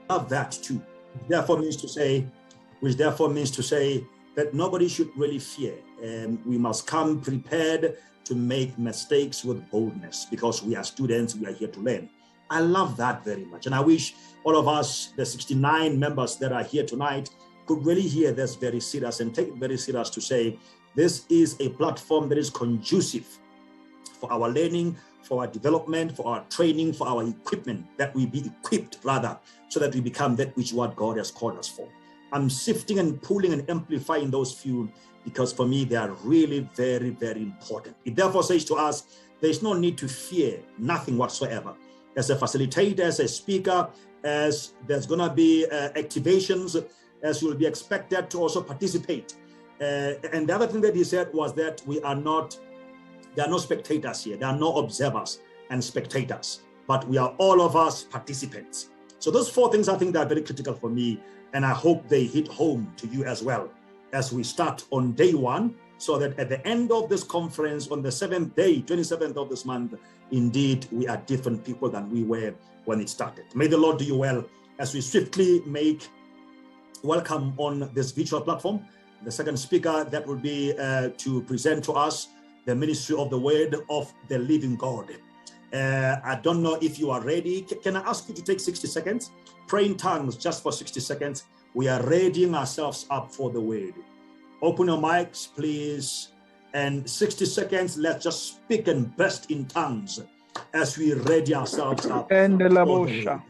love that too. Which therefore means to say that nobody should really fear. We must come prepared to make mistakes with boldness, because we are students, we are here to learn. I love that very much. And I wish all of us, the 69 members that are here tonight, could really hear this very serious and take it very serious to say, this is a platform that is conducive for our learning, for our development, for our training, for our equipment, that we be equipped rather, so that we become that which what God has called us for. I'm sifting and pulling and amplifying those few, because for me, they are really very, very important. It therefore says to us, there's no need to fear nothing whatsoever. As a facilitator, as a speaker, as there's going to be activations, as you'll be expected to also participate. And the other thing that he said was that there are no spectators here. There are no observers and spectators, but we are all of us participants. So those four things, I think, that are very critical for me, and I hope they hit home to you as well as we start on day one, so that at the end of this conference on the 7th day, 27th of this month, indeed, we are different people than we were when it started. May the Lord do you well as we swiftly make welcome on this virtual platform. The second speaker that will be to present to us the ministry of the word of the living God. I don't know if you are ready. Can I ask you to take 60 seconds? Pray in tongues just for 60 seconds. We are readying ourselves up for the word. Open your mics, please. And 60 seconds, let's just speak and burst in tongues as we ready ourselves up. And the labosha.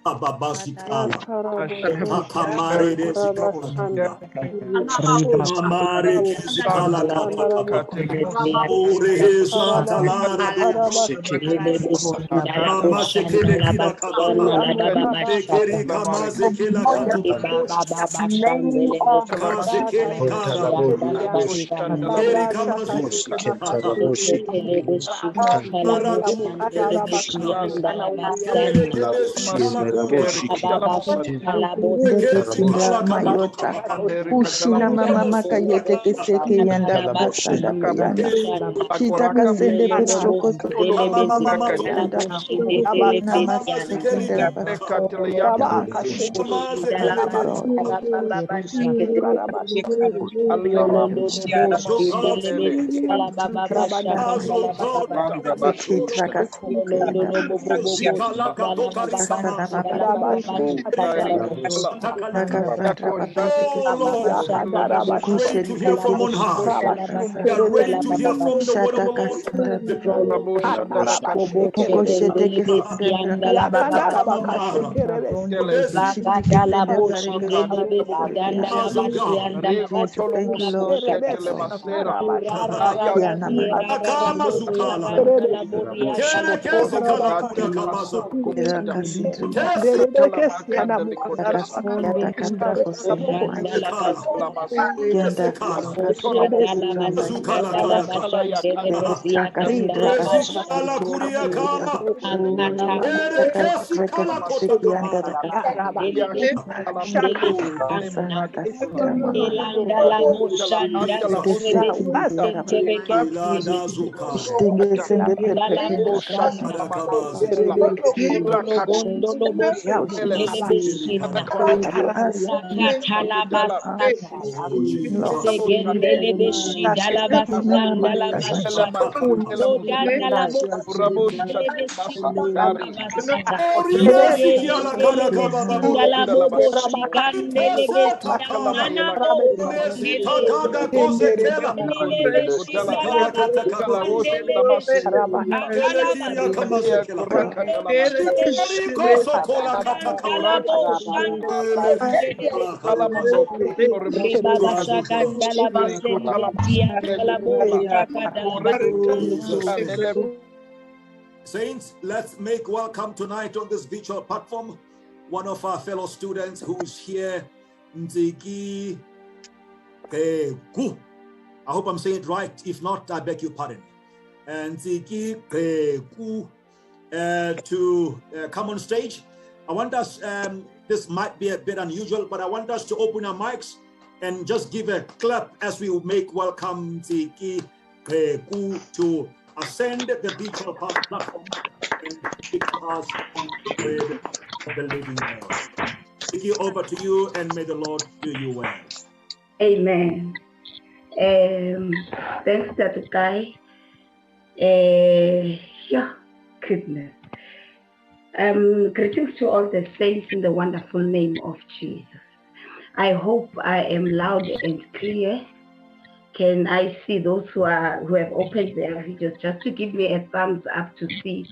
Ushina mama makayete keseke yanda basanda kayanda kita kasende pesoko yanda nama sekendera ready to hear from on high. We are ready to hear from the word of the Lord. Saints, let's make welcome tonight on this virtual platform one of our fellow students who's here, Nontsikelelo. I hope I'm saying it right. If not, I beg your pardon. And Nontsikelelo to come on stage. I want us, this might be a bit unusual, but I want us to open our mics and just give a clap as we make welcome Nontsikelelo to ascend the virtual platform and speak to us on the word of the living God. Vicky, over to you, and may the Lord do you well. Amen. Thanks, Dr. Guy. Yeah, goodness. Greetings to all the saints in the wonderful name of Jesus. I hope I am loud and clear. Can I see those who have opened their videos, just to give me a thumbs up to see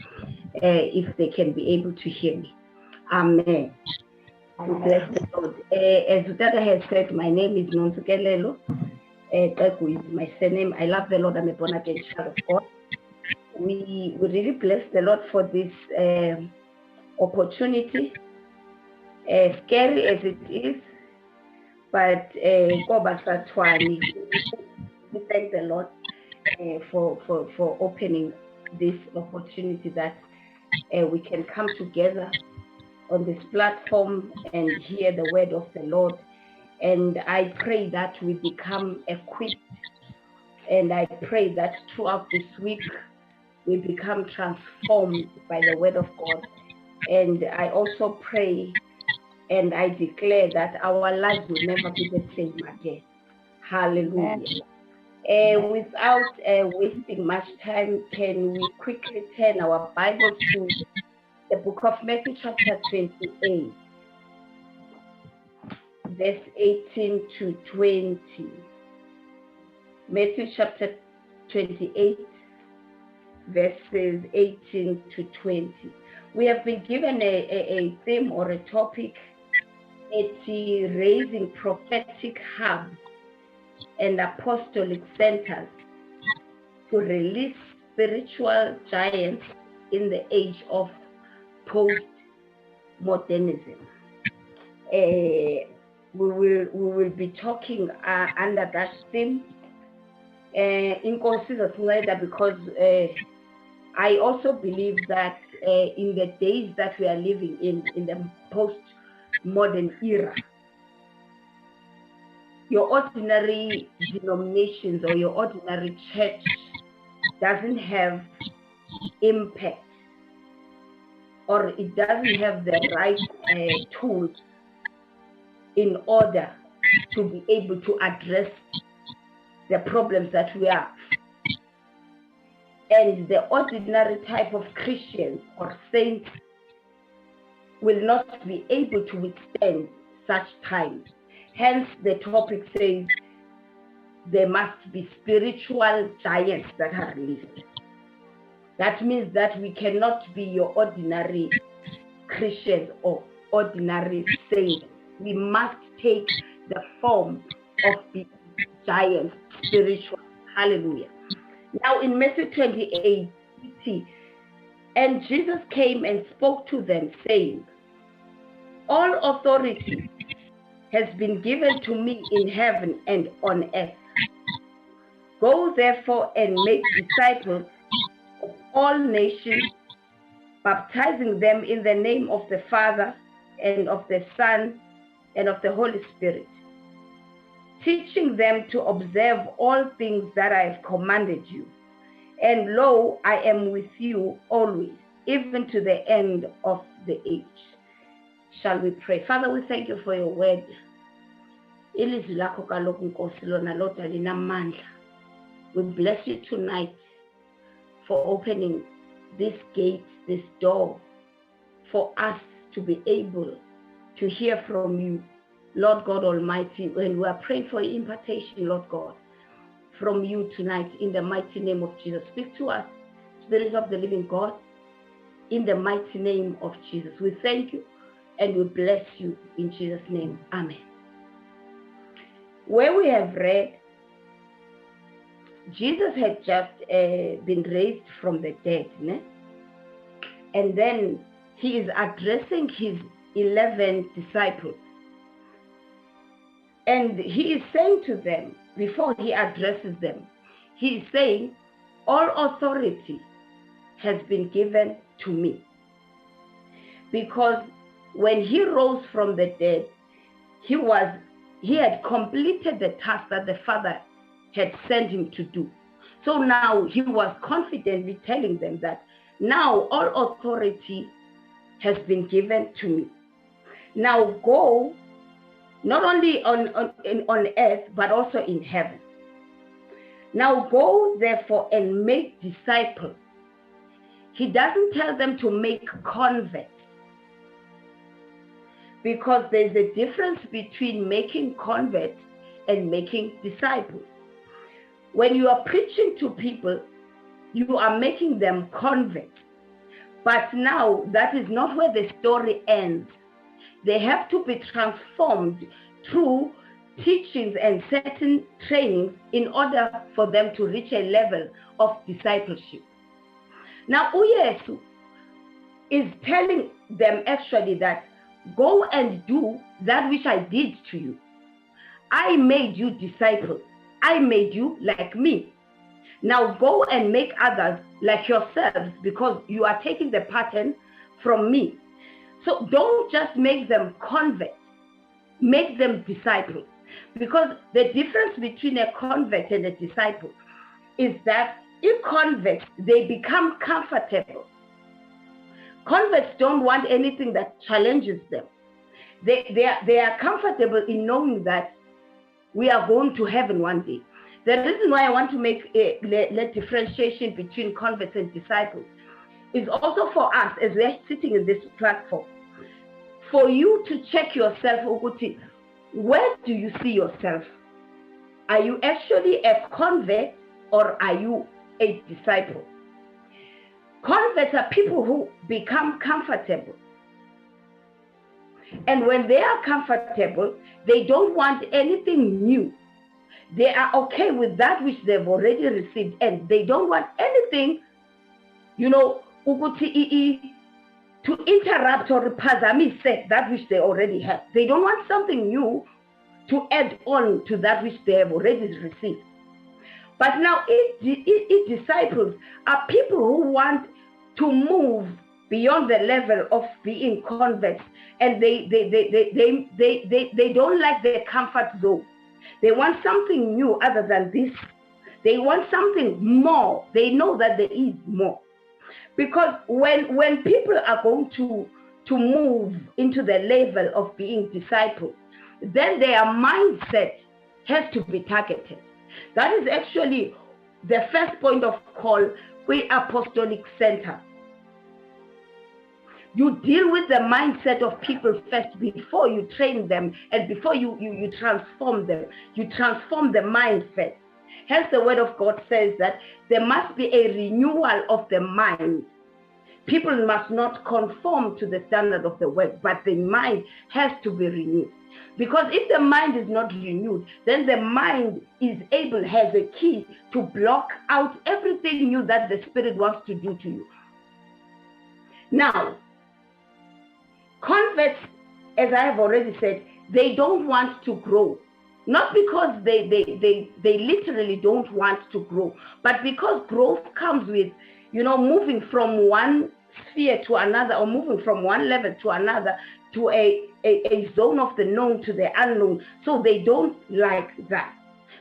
if they can be able to hear me? Amen. Bless the Lord. As Dada has said, my name is Nontsikelelo. Qegu is my surname. I love the Lord. I'm a born again child of God. We really bless the Lord for this opportunity, scary as it is, but we thank the Lord for opening this opportunity that we can come together on this platform and hear the word of the Lord. And I pray that we become equipped, and I pray that throughout this week we become transformed by the word of God. And I also pray and I declare that our lives will never be the same again. Hallelujah. Without wasting much time, can we quickly turn our Bibles to the book of Matthew chapter 28, verse 18 to 20. Matthew chapter 28, verses 18 to 20. We have been given a theme or a topic, it's raising prophetic hubs and apostolic centers to release spiritual giants in the age of post-modernism. We will be talking under that theme in consideration, because I also believe that in the days that we are living in the post-modern era, your ordinary denominations or your ordinary church doesn't have impact, or it doesn't have the right tools in order to be able to address the problems that we have. And the ordinary type of Christians or saints will not be able to withstand such times. Hence, the topic says there must be spiritual giants that are released. That means that we cannot be your ordinary Christians or ordinary saints. We must take the form of the giants, spiritual. Hallelujah. Now in Matthew 28, and Jesus came and spoke to them, saying, all authority has been given to me in heaven and on earth. Go therefore and make disciples of all nations, baptizing them in the name of the Father and of the Son and of the Holy Spirit, teaching them to observe all things that I have commanded you. And lo, I am with you always, even to the end of the age. Shall we pray? Father, we thank you for your word. Ilizwi lakho kaloku Nkosi lona lodwa linamandla. We bless you tonight for opening this gate, this door, for us to be able to hear from you, Lord God Almighty. And we are praying for impartation, Lord God, from you tonight in the mighty name of Jesus. Speak to us, Spirit of the living God, in the mighty name of Jesus. We thank you and we bless you in Jesus' name. Amen. Where we have read, Jesus had just been raised from the dead, né? And then he is addressing his 11 disciples. And he is saying to them, before he addresses them, he is saying, all authority has been given to me. Because when he rose from the dead, he had completed the task that the Father had sent him to do. So now he was confidently telling them that now all authority has been given to me. Now go, not only on earth, but also in heaven. Now go, therefore, and make disciples. He doesn't tell them to make converts, because there's a difference between making converts and making disciples. When you are preaching to people, you are making them converts. But now that is not where the story ends. They have to be transformed through teachings and certain trainings in order for them to reach a level of discipleship. Now, uYesu is telling them actually that go and do that which I did to you. I made you disciples. I made you like me. Now go and make others like yourselves, because you are taking the pattern from me. So don't just make them converts, make them disciples. Because the difference between a convert and a disciple is that in converts, they become comfortable. Converts don't want anything that challenges them. They are comfortable in knowing that we are going to heaven one day. The reason why I want to make a differentiation between converts and disciples is also for us, as we're sitting in this platform, for you to check yourself, Uguti, where do you see yourself? Are you actually a convert or are you a disciple? Converts are people who become comfortable. And when they are comfortable, they don't want anything new. They are okay with that which they've already received, and they don't want anything, Uguti, to interrupt or repazamise that which they already have. They don't want something new to add on to that which they have already received. But now, disciples are people who want to move beyond the level of being converts, and they don't like their comfort zone. They want something new other than this. They want something more. They know that there is more. Because when people are going to move into the level of being disciples, then their mindset has to be targeted. That is actually the first point of call with Apostolic Center. You deal with the mindset of people first before you train them, and before you transform them. You transform the mind first. Hence the word of God says that there must be a renewal of the mind. People must not conform to the standard of the world, but the mind has to be renewed. Because if the mind is not renewed, then the mind has a key to block out everything new that the Spirit wants to do to you. Now, converts, as I have already said, they don't want to grow. Not because they literally don't want to grow, but because growth comes with, moving from one sphere to another, or moving from one level to another, to a zone of the known to the unknown. So they don't like that.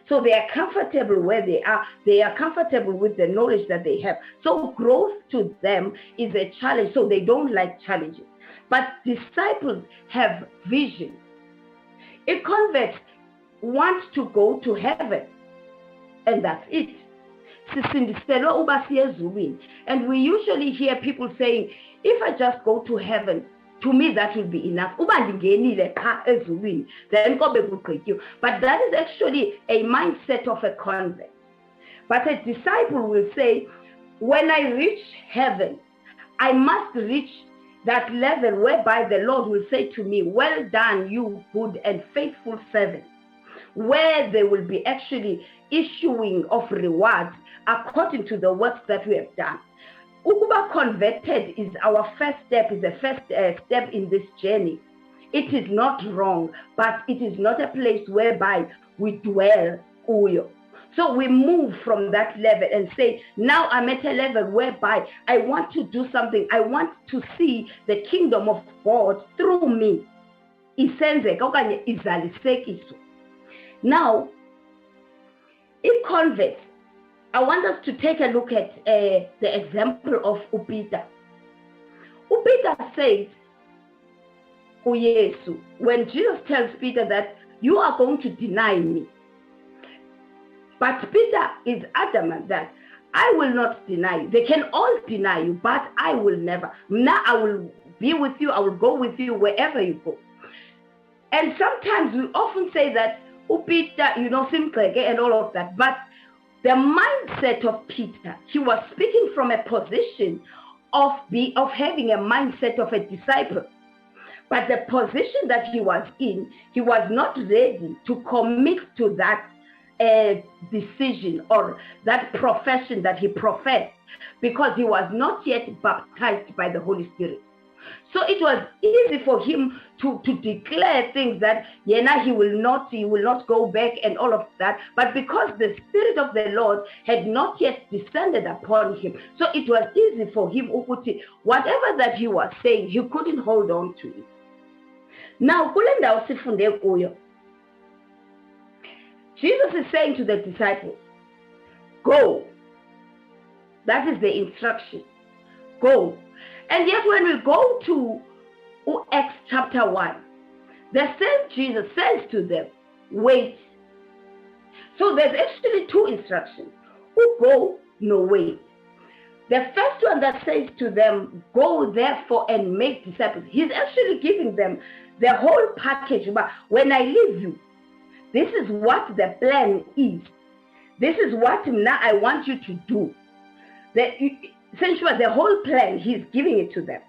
So they are comfortable where they are. They are comfortable with the knowledge that they have. So growth to them is a challenge. So they don't like challenges. But disciples have vision. A convert wants to go to heaven, and that's it. And we usually hear people saying, if I just go to heaven, to me that will be enough. Then but that is actually a mindset of a convert. But a disciple will say, when I reach heaven, I must reach that level whereby the Lord will say to me, well done, you good and faithful servant, where they will be actually issuing of rewards according to the works that we have done. Ukuba converted is our first step, is the first step in this journey. It is not wrong, but it is not a place whereby we dwell. So we move from that level and say, now I'm at a level whereby I want to do something. I want to see the kingdom of God through me. Now, in converts, I want us to take a look at the example of Upita. Upita says, kuYesu, when Jesus tells Peter that you are going to deny me, but Peter is adamant that I will not deny you. They can all deny you, but I will never. Now I will be with you. I will go with you wherever you go. And sometimes we often say that, oh, Peter, simple and all of that. But the mindset of Peter, he was speaking from a position of having a mindset of a disciple. But the position that he was in, he was not ready to commit to that decision or that profession that he professed, because he was not yet baptized by the Holy Spirit. So it was easy for him to declare things that he will not go back and all of that. But because the Spirit of the Lord had not yet descended upon him, so it was easy for him, whatever that he was saying, he couldn't hold on to it. Now, Jesus is saying to the disciples, go. That is the instruction. Go. And yet when we go to Acts chapter 1, the same Jesus says to them, wait. So there's actually two instructions. Who go, no wait. The first one that says to them, go therefore and make disciples. He's actually giving them the whole package. But when I leave you, this is what the plan is. This is what now I want you to do. Essentially, the whole plan, he's giving it to them.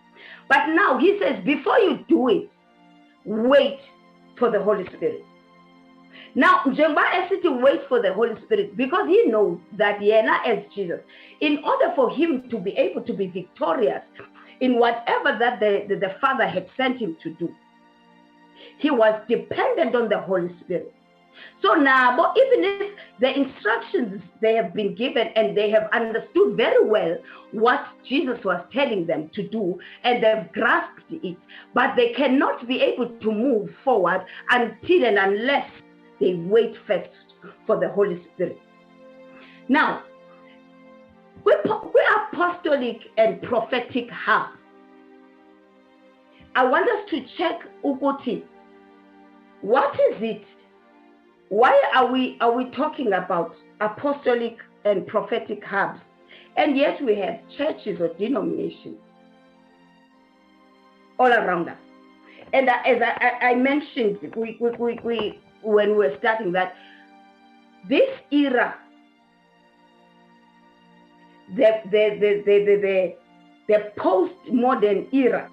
But now he says, before you do it, wait for the Holy Spirit. Now, Jemba is to wait for the Holy Spirit because he knows that Yena as Jesus, in order for him to be able to be victorious in whatever that the Father had sent him to do, he was dependent on the Holy Spirit. So now, but even if the instructions they have been given and they have understood very well what Jesus was telling them to do and they've grasped it, but they cannot be able to move forward until and unless they wait first for the Holy Spirit. Now, we're apostolic and prophetic hub. I want us to check Uguti. What is it? Why are we talking about apostolic and prophetic hubs, and yet we have churches or denominations all around us? And as I mentioned, we when we were starting that, this era, the postmodern era,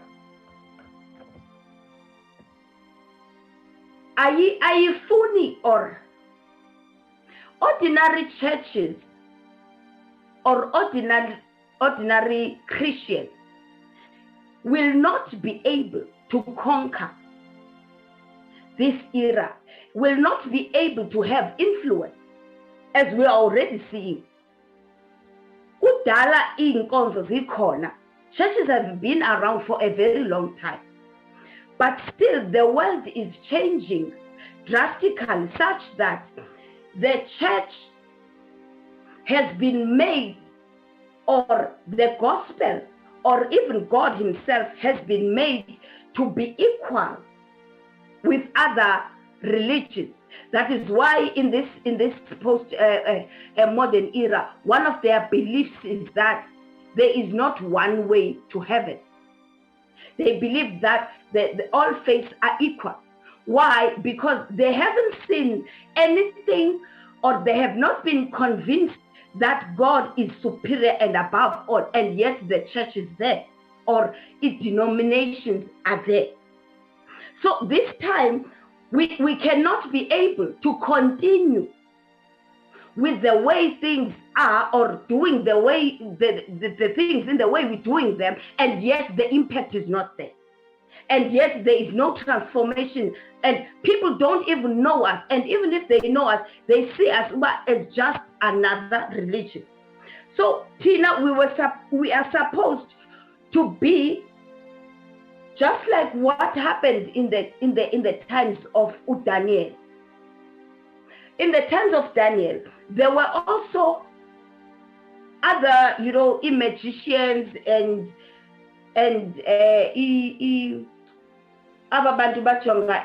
ayifuni or ordinary churches or ordinary Christians will not be able to conquer this era, will not be able to have influence, as we are already seeing. Kudala inkonzo zikhona. Churches have been around for a very long time. But still, the world is changing drastically such that the church has been made, or the gospel, or even God himself has been made to be equal with other religions. That is why in this post-modern era, one of their beliefs is that there is not one way to heaven. They believe that all faiths are equal. Why? Because they haven't seen anything, or they have not been convinced that God is superior and above all, and yet the church is there, or its denominations are there. So this time, we cannot be able to continue with the way things are, or doing the way the things in the way we're doing them, and yet the impact is not there. And yet there is no transformation, and people don't even know us. And even if they know us, they see us as just another religion. So, Tina, we are supposed to be just like what happened in the times of Daniel. In the times of Daniel, there were also other, magicians and aba bantu bajonga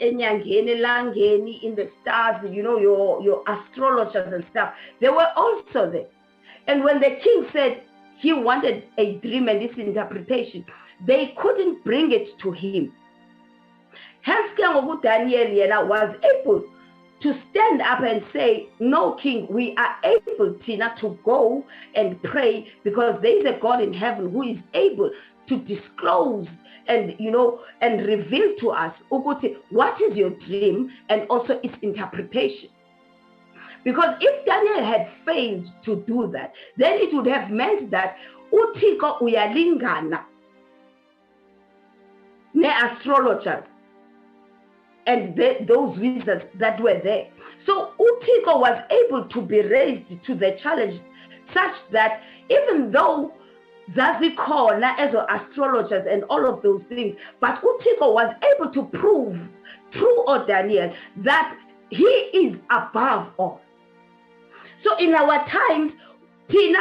enyangeni elangeni in the stars, you know, your astrologers and stuff, they were also there. And when the king said he wanted a dream and this interpretation, they couldn't bring it to him. Hence, Daniel was able to stand up and say, no, king, we are able, Tina, to go and pray, because there is a God in heaven who is able to disclose and, you know, and reveal to us what is your dream and also its interpretation. Because if Daniel had failed to do that, then it would have meant that uThixo uyalingana ne-astrologers and those wizards that were there. So uThixo was able to be raised to the challenge such that even though zazikhona as astrologers and all of those things, but uThixo was able to prove through Daniel that he is above all. So in our times, Tina,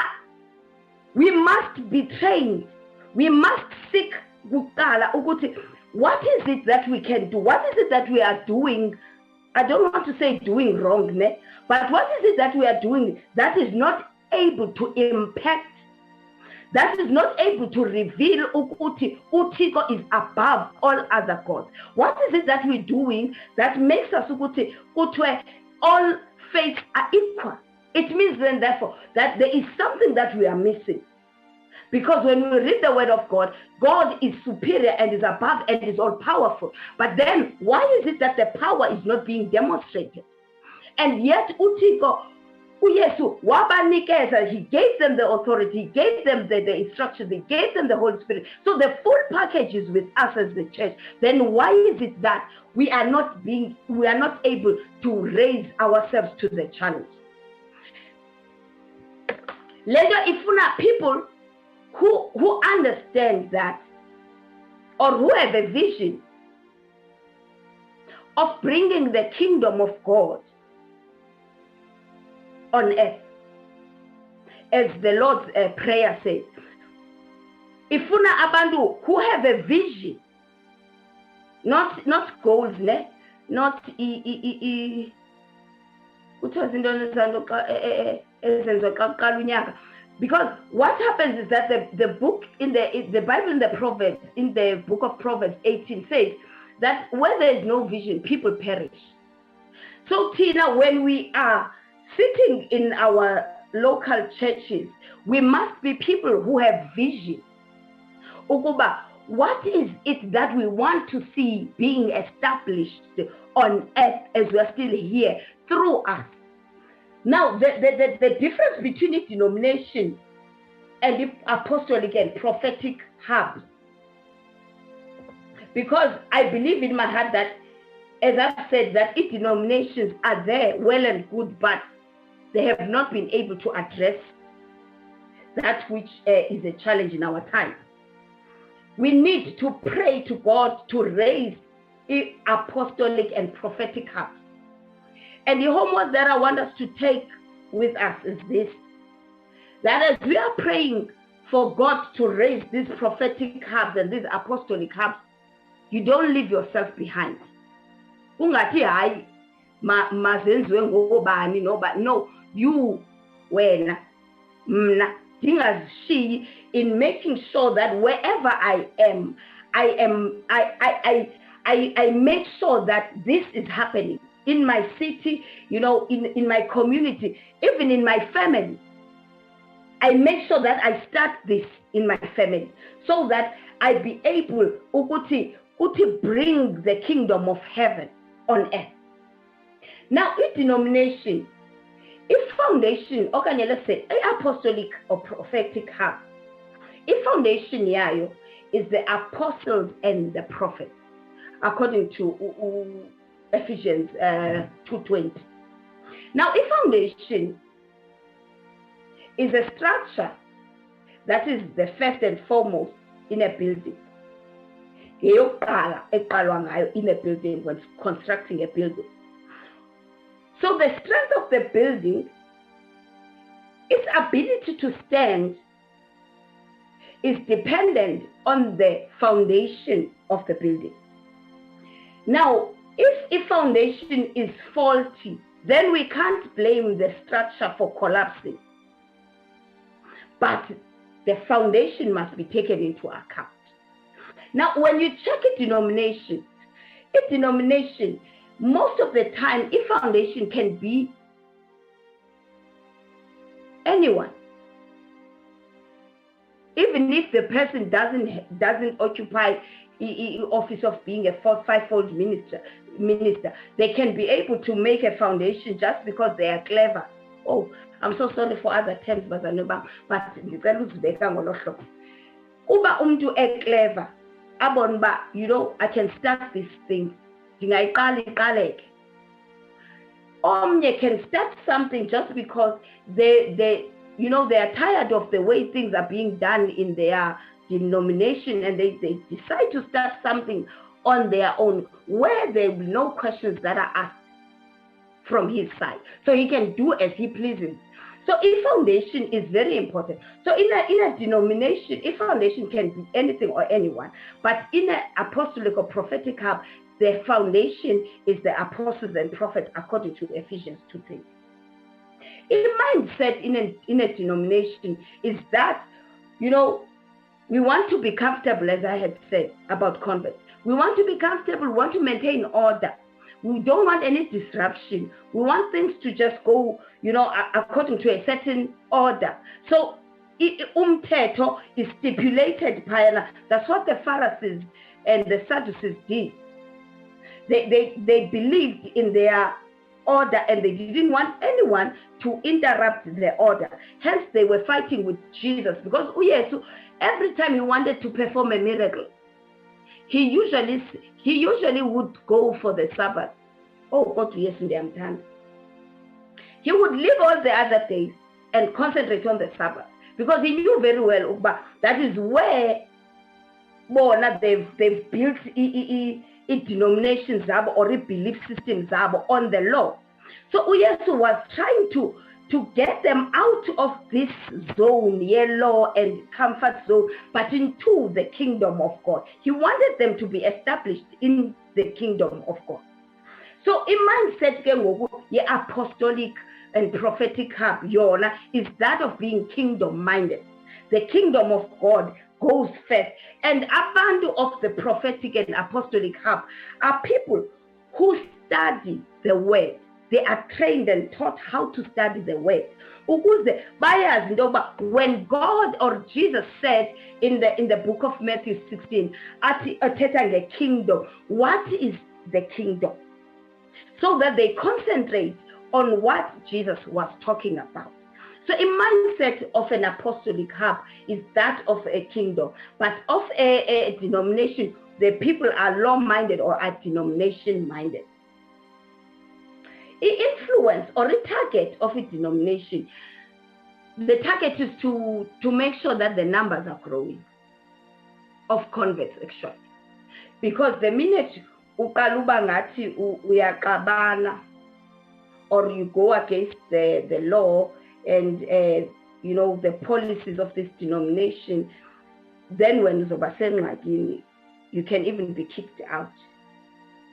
we must be trained. We must seek what is it that we can do? What is it that we are doing? I don't want to say doing wrong, but what is it that we are doing that is not able to impact, that is not able to reveal uThixo is above all other gods? What is it that we're doing that makes us all faiths are equal? It means then, therefore, that there is something that we are missing. Because when we read the word of God, God is superior and is above and is all powerful. But then why is it that the power is not being demonstrated? And yet uThixo, uYesu wabanikeza, he gave them the authority, he gave them the instructions, he gave them the Holy Spirit. So the full package is with us as the church. Then why is it that we are not able to raise ourselves to the challenge? Later, if people who understand that, or who have a vision of bringing the kingdom of God on earth, as the Lord's prayer says, ifuna abantu who have a vision, not goals, not because what happens is that the book in the Bible, in the Proverbs, in the book of Proverbs 18 says that where there is no vision, people perish. So Tina, when we are sitting in our local churches, we must be people who have vision. Ukuba, what is it that we want to see being established on earth as we are still here through us? Now, the difference between a denomination and the apostolic and prophetic hubs, because I believe in my heart that, as I've said, that denominations are there, well and good, but they have not been able to address that which is a challenge in our time. We need to pray to God to raise apostolic and prophetic hubs. And the homework that I want us to take with us is this: that as we are praying for God to raise these prophetic hubs and these apostolic hubs, you don't leave yourself behind. Ungathi hayi mazenziwe ngobani but no, you wena mna dingazishiyi in making sure that wherever I am, I make sure that this is happening in my city, in my community, even in my family. I make sure that I start this in my family so that I be able to bring the kingdom of heaven on earth. Now, each denomination, its foundation, okay, let's say, apostolic or prophetic hub, its foundation yayo is the apostles and the prophets, according to Ephesians 2:20. Now, a foundation is a structure that is the first and foremost in a building. In a building, when constructing a building. So the strength of the building, its ability to stand, is dependent on the foundation of the building. Now, if a foundation is faulty, then we can't blame the structure for collapsing. But the foundation must be taken into account. Now, when you check a denomination, most of the time, a foundation can be anyone. Even if the person doesn't occupy the office of being a fivefold minister, they can be able to make a foundation just because they are clever. Oh, I'm so sorry for other terms, but uba umntu clever, abonba, I can start this thing. Omnye can start something just because they are tired of the way things are being done in their denomination, and they decide to start something on their own where there will be no questions that are asked from his side. So he can do as he pleases. So a foundation is very important. So in a denomination, a foundation can be anything or anyone. But in an apostolic or prophetic hub, the foundation is the apostles and prophets according to Ephesians 2:3. A mindset in a denomination is that, we want to be comfortable, as I had said about converts. We want to be comfortable, we want to maintain order. We don't want any disruption. We want things to just go, according to a certain order. So, umthetho is stipulated. That's what the Pharisees and the Sadducees did. They believed in their order, and they didn't want anyone to interrupt the order. Hence, they were fighting with Jesus, because every time he wanted to perform a miracle, he usually would go for the Sabbath. Oh, God, yes, he would leave all the other days and concentrate on the Sabbath, because he knew very well that is where they've built denominations or belief systems on the law. So Uyesu was trying to get them out of this zone, law and comfort zone, but into the kingdom of God. He wanted them to be established in the kingdom of God. So in mindset, the apostolic and prophetic hub is that of being kingdom-minded. The kingdom of God goes first. And abantu of the prophetic and apostolic hub are people who study the word. They are trained and taught how to study the word. When God or Jesus said in the book of Matthew 16, the kingdom, what is the kingdom? So that they concentrate on what Jesus was talking about. So a mindset of an apostolic hub is that of a kingdom, but of a denomination, the people are law-minded or are denomination-minded. The influence or the target of a denomination, the target is to make sure that the numbers are growing of converts, actually. Because the minute or you go against the law and the policies of this denomination, then when you can even be kicked out.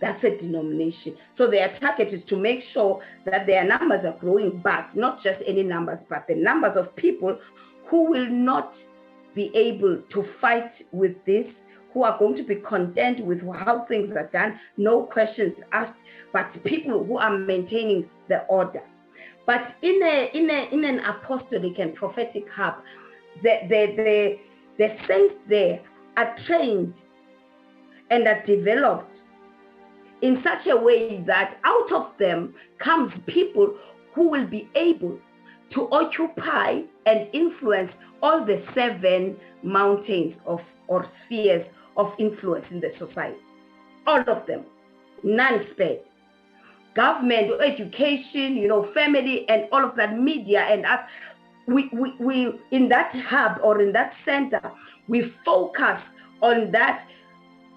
That's a denomination. So their target is to make sure that their numbers are growing back, not just any numbers, but the numbers of people who will not be able to fight with this, who are going to be content with how things are done, no questions asked, but people who are maintaining the order. But in an apostolic and prophetic hub, the saints there are trained and are developed in such a way that out of them comes people who will be able to occupy and influence all the 7 mountains or spheres of influence in the society. All of them, none spared. Government, education, family, and all of that, media, and us. We in that hub or in that center, we focus on that.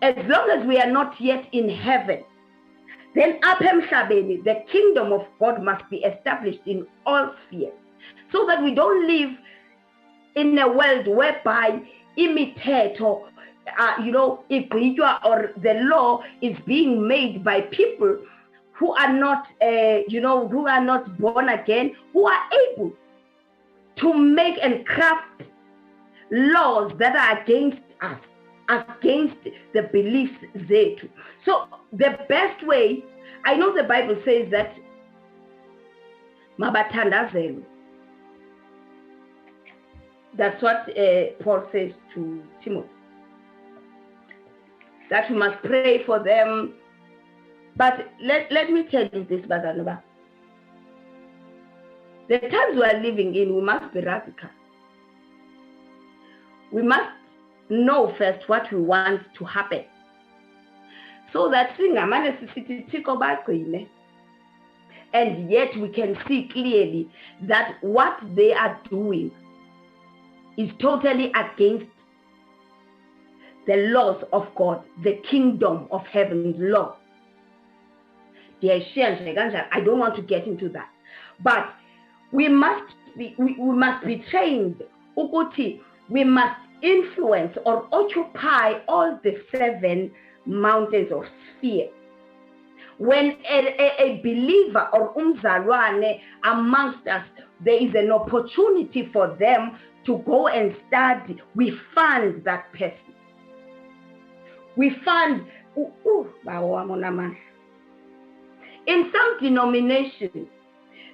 As long as we are not yet in heaven, then the kingdom of God must be established in all spheres, so that we don't live in a world whereby imithetho igqitywa, or the law is being made by people who are not who are not born again, who are able to make and craft laws that are against us, against the beliefs zethu. So the best way, I know the Bible says that mabathandazelwe. That's what Paul says to Timothy, that we must pray for them. But let me tell you this, Badanova. The times we are living in, we must be radical. We must know first what we want to happen, so that and yet we can see clearly that what they are doing is totally against the laws of God, the kingdom of heaven's law. I don't want to get into that, but we must be trained. We must influence or occupy all the 7 mountains of sphere. When a believer or umzalwane amongst us, there is an opportunity for them to go and study, we fund that person. We fund, in some denominations,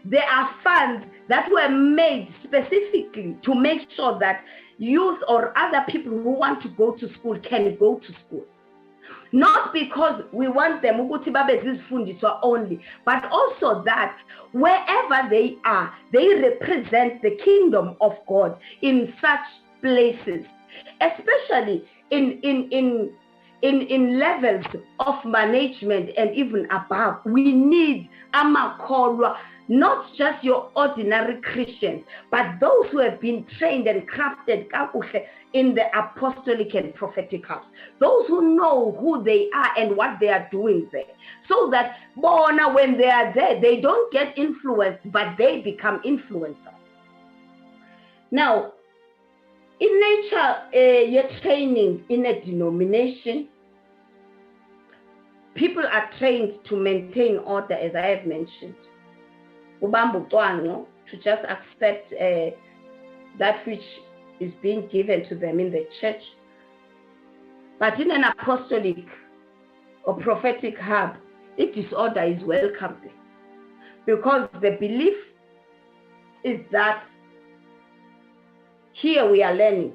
there are funds that were made specifically to make sure that youth or other people who want to go to school can go to school. Not because we want them only, but also that wherever they are, they represent the kingdom of God in such places, especially in levels of management and even above. We need amakorwa, not just your ordinary Christians, but those who have been trained and crafted in the apostolic and prophetic house. Those who know who they are and what they are doing there. So that when they are there, they don't get influenced, but they become influencers. Now, in nature, you're training in a denomination. People are trained to maintain order, as I have mentioned. To just accept that which is being given to them in the church. But in an apostolic or prophetic hub, disorder is welcomed, because the belief is that here we are learning.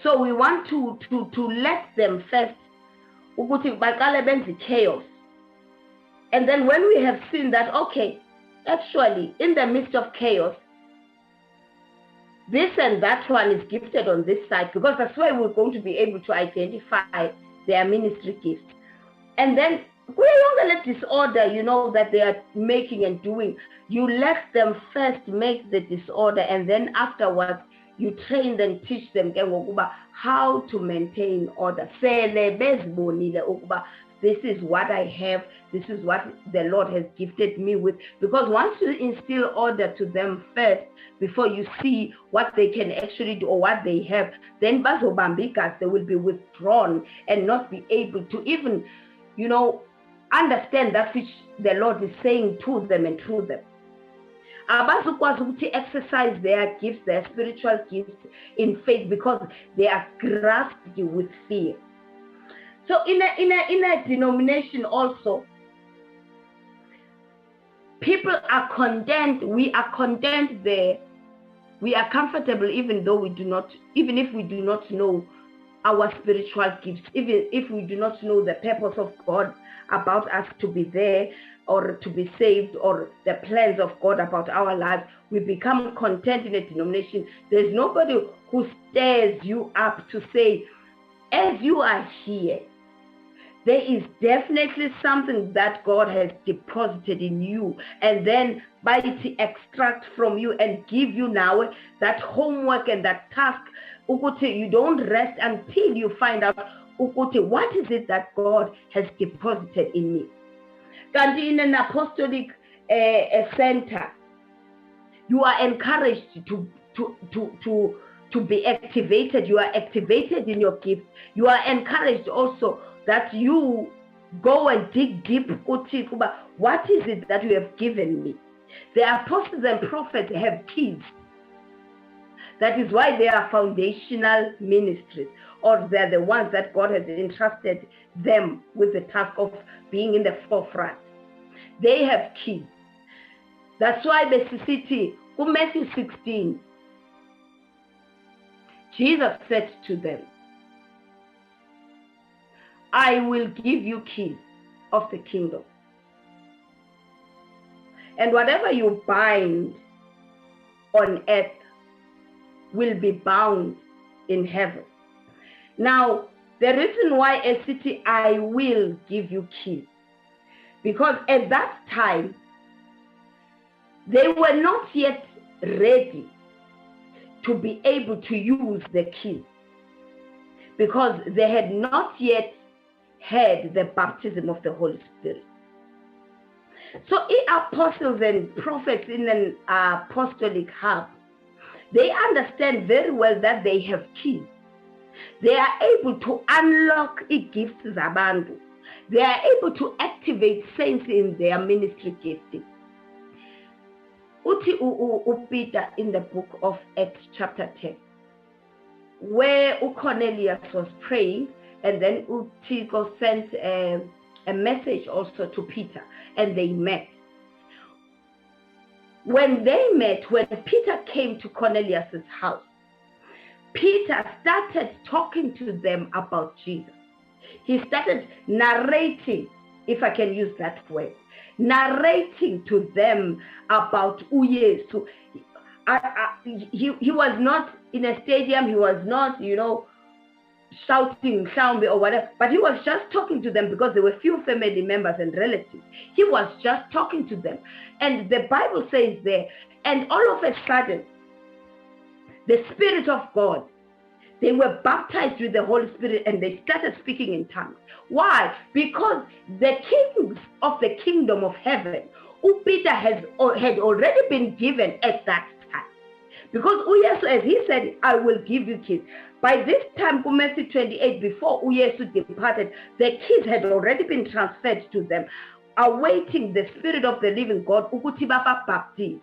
So we want to let them first chaos. And then when we have seen that, okay, actually, in the midst of chaos, this and that one is gifted on this side, because that's why we're going to be able to identify their ministry gifts. And then, we don't let disorder, that they are making and doing. You let them first make the disorder, and then afterwards, you train them, teach them how to maintain order. This is what I have. This is what the Lord has gifted me with. Because once you instill order to them first, before you see what they can actually do or what they have, then they will be withdrawn and not be able to even, understand that which the Lord is saying to them and through them. To exercise their gifts, their spiritual gifts in faith, because they are grasped with fear. So in a denomination also, people are content. We are content there. We are comfortable, even if we do not know our spiritual gifts, even if we do not know the purpose of God about us to be there or to be saved, or the plans of God about our lives. We become content in a denomination. There's nobody who stirs you up to say, as you are here, there is definitely something that God has deposited in you, and then by it extract from you and give you now that homework and that task. You don't rest until you find out what is it that God has deposited in me. And in an apostolic center, you are encouraged to to be activated. You are activated in your gift. You are encouraged also that you go and dig deep. What is it that you have given me? The apostles and prophets have keys. That is why they are foundational ministries, or they're the ones that God has entrusted them with the task of being in the forefront. They have keys. That's why the city, Matthew 16, Jesus said to them, I will give you keys of the kingdom. And whatever you bind on earth will be bound in heaven. Now, the reason why a city, I will give you keys, because at that time, they were not yet ready to be able to use the keys, because they had not yet had the baptism of the Holy Spirit. So apostles and prophets in an apostolic hub, they understand very well that they have keys. They are able to unlock gifts zabantu. They are able to activate saints in their ministry gifting. Uti Peter in the book of Acts chapter 10, where Cornelius was praying, and then Utigo sent a message also to Peter, and they met. When they met, when Peter came to Cornelius' house, Peter started talking to them about Jesus. He started narrating, if I can use that word, narrating to them about Uyesu. He was not in a stadium, he was not, shouting or whatever, but he was just talking to them because there were few family members and relatives. He was just talking to them. And the Bible says there, and all of a sudden, the Spirit of God, they were baptized with the Holy Spirit and they started speaking in tongues. Why? Because the kings of the kingdom of heaven, Peter had already been given at that time. Because Uyesu, as he said, I will give you keys. By this time, Matthew 28, before Uyesu departed, the keys had already been transferred to them, awaiting the Spirit of the living God, Ukuti Baba baptized.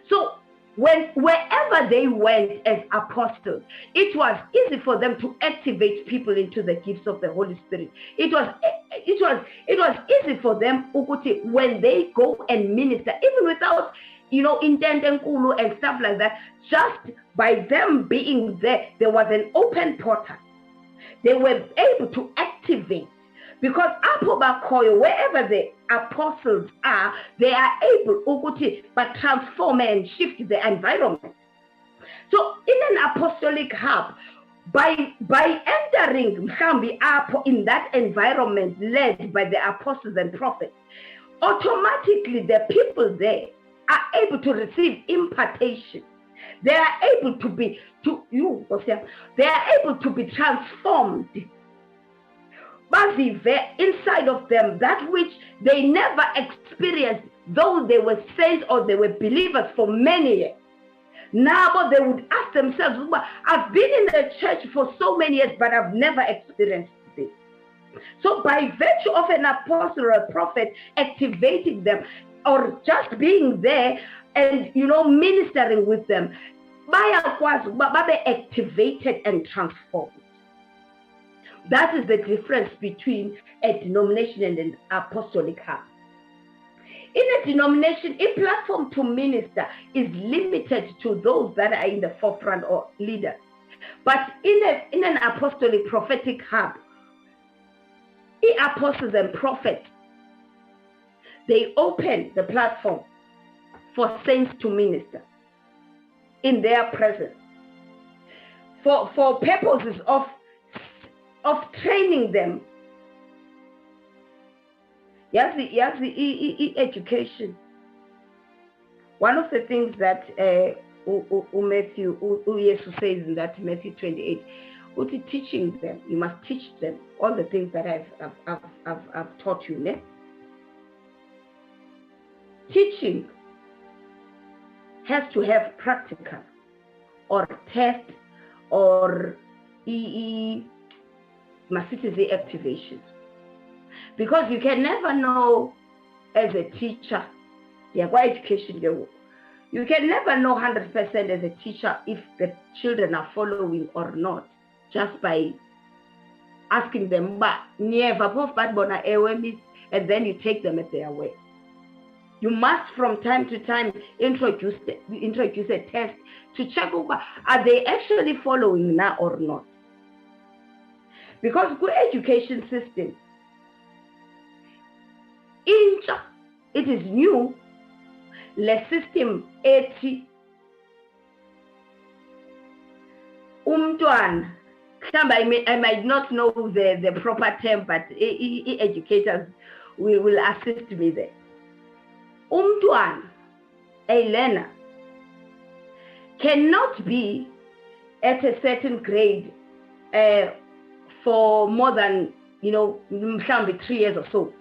So wherever they went as apostles, it was easy for them to activate people into the gifts of the Holy Spirit. It was easy for them, Ukuti, when they go and minister, even without intent and kulu and stuff like that. Just by them being there, there was an open portal. They were able to activate, because wherever the apostles are, they are able but transform and shift the environment. So in an apostolic hub, by entering in that environment led by the apostles and prophets, automatically the people there are able to receive impartation. They are able to be transformed. But inside of them, that which they never experienced, though they were saints or they were believers for many years. Now they would ask themselves, I've been in the church for so many years, but I've never experienced this. So by virtue of an apostle or a prophet activating them, or just being there and ministering with them, they activated and transformed. That is the difference between a denomination and an apostolic hub. In a denomination, a platform to minister is limited to those that are in the forefront or leaders. But in an apostolic prophetic hub, the apostles and prophets, they open the platform for saints to minister in their presence for purposes of training them. Yes, the education. One of the things that Yesu says in that Matthew 28, teaching them, you must teach them all the things that I've taught you. Ne? Teaching has to have practical or test or citizen activation. Because you can never know as a teacher, education, you can never know 100% as a teacher if the children are following or not, just by asking them, and then you take them at their way. You must from time to time introduce a test to check over, are they actually following now or not? Because good education system, it is new, the system 80 I might not know the proper term, but educators will assist me there. A learner, cannot be at a certain grade for more than 3 years or so.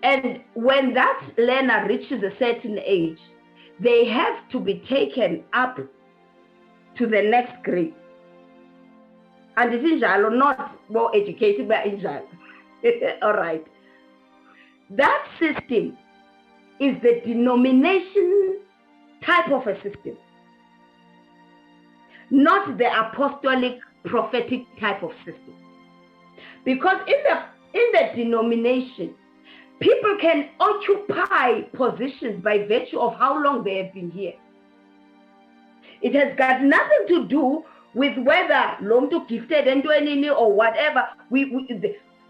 And when that learner reaches a certain age, they have to be taken up to the next grade. And it is not more educated, but injalo. All right. That system is the denomination type of a system, not the apostolic prophetic type of system. Because in the denomination, people can occupy positions by virtue of how long they have been here. It has got nothing to do with whether Lomto gifted and or whatever.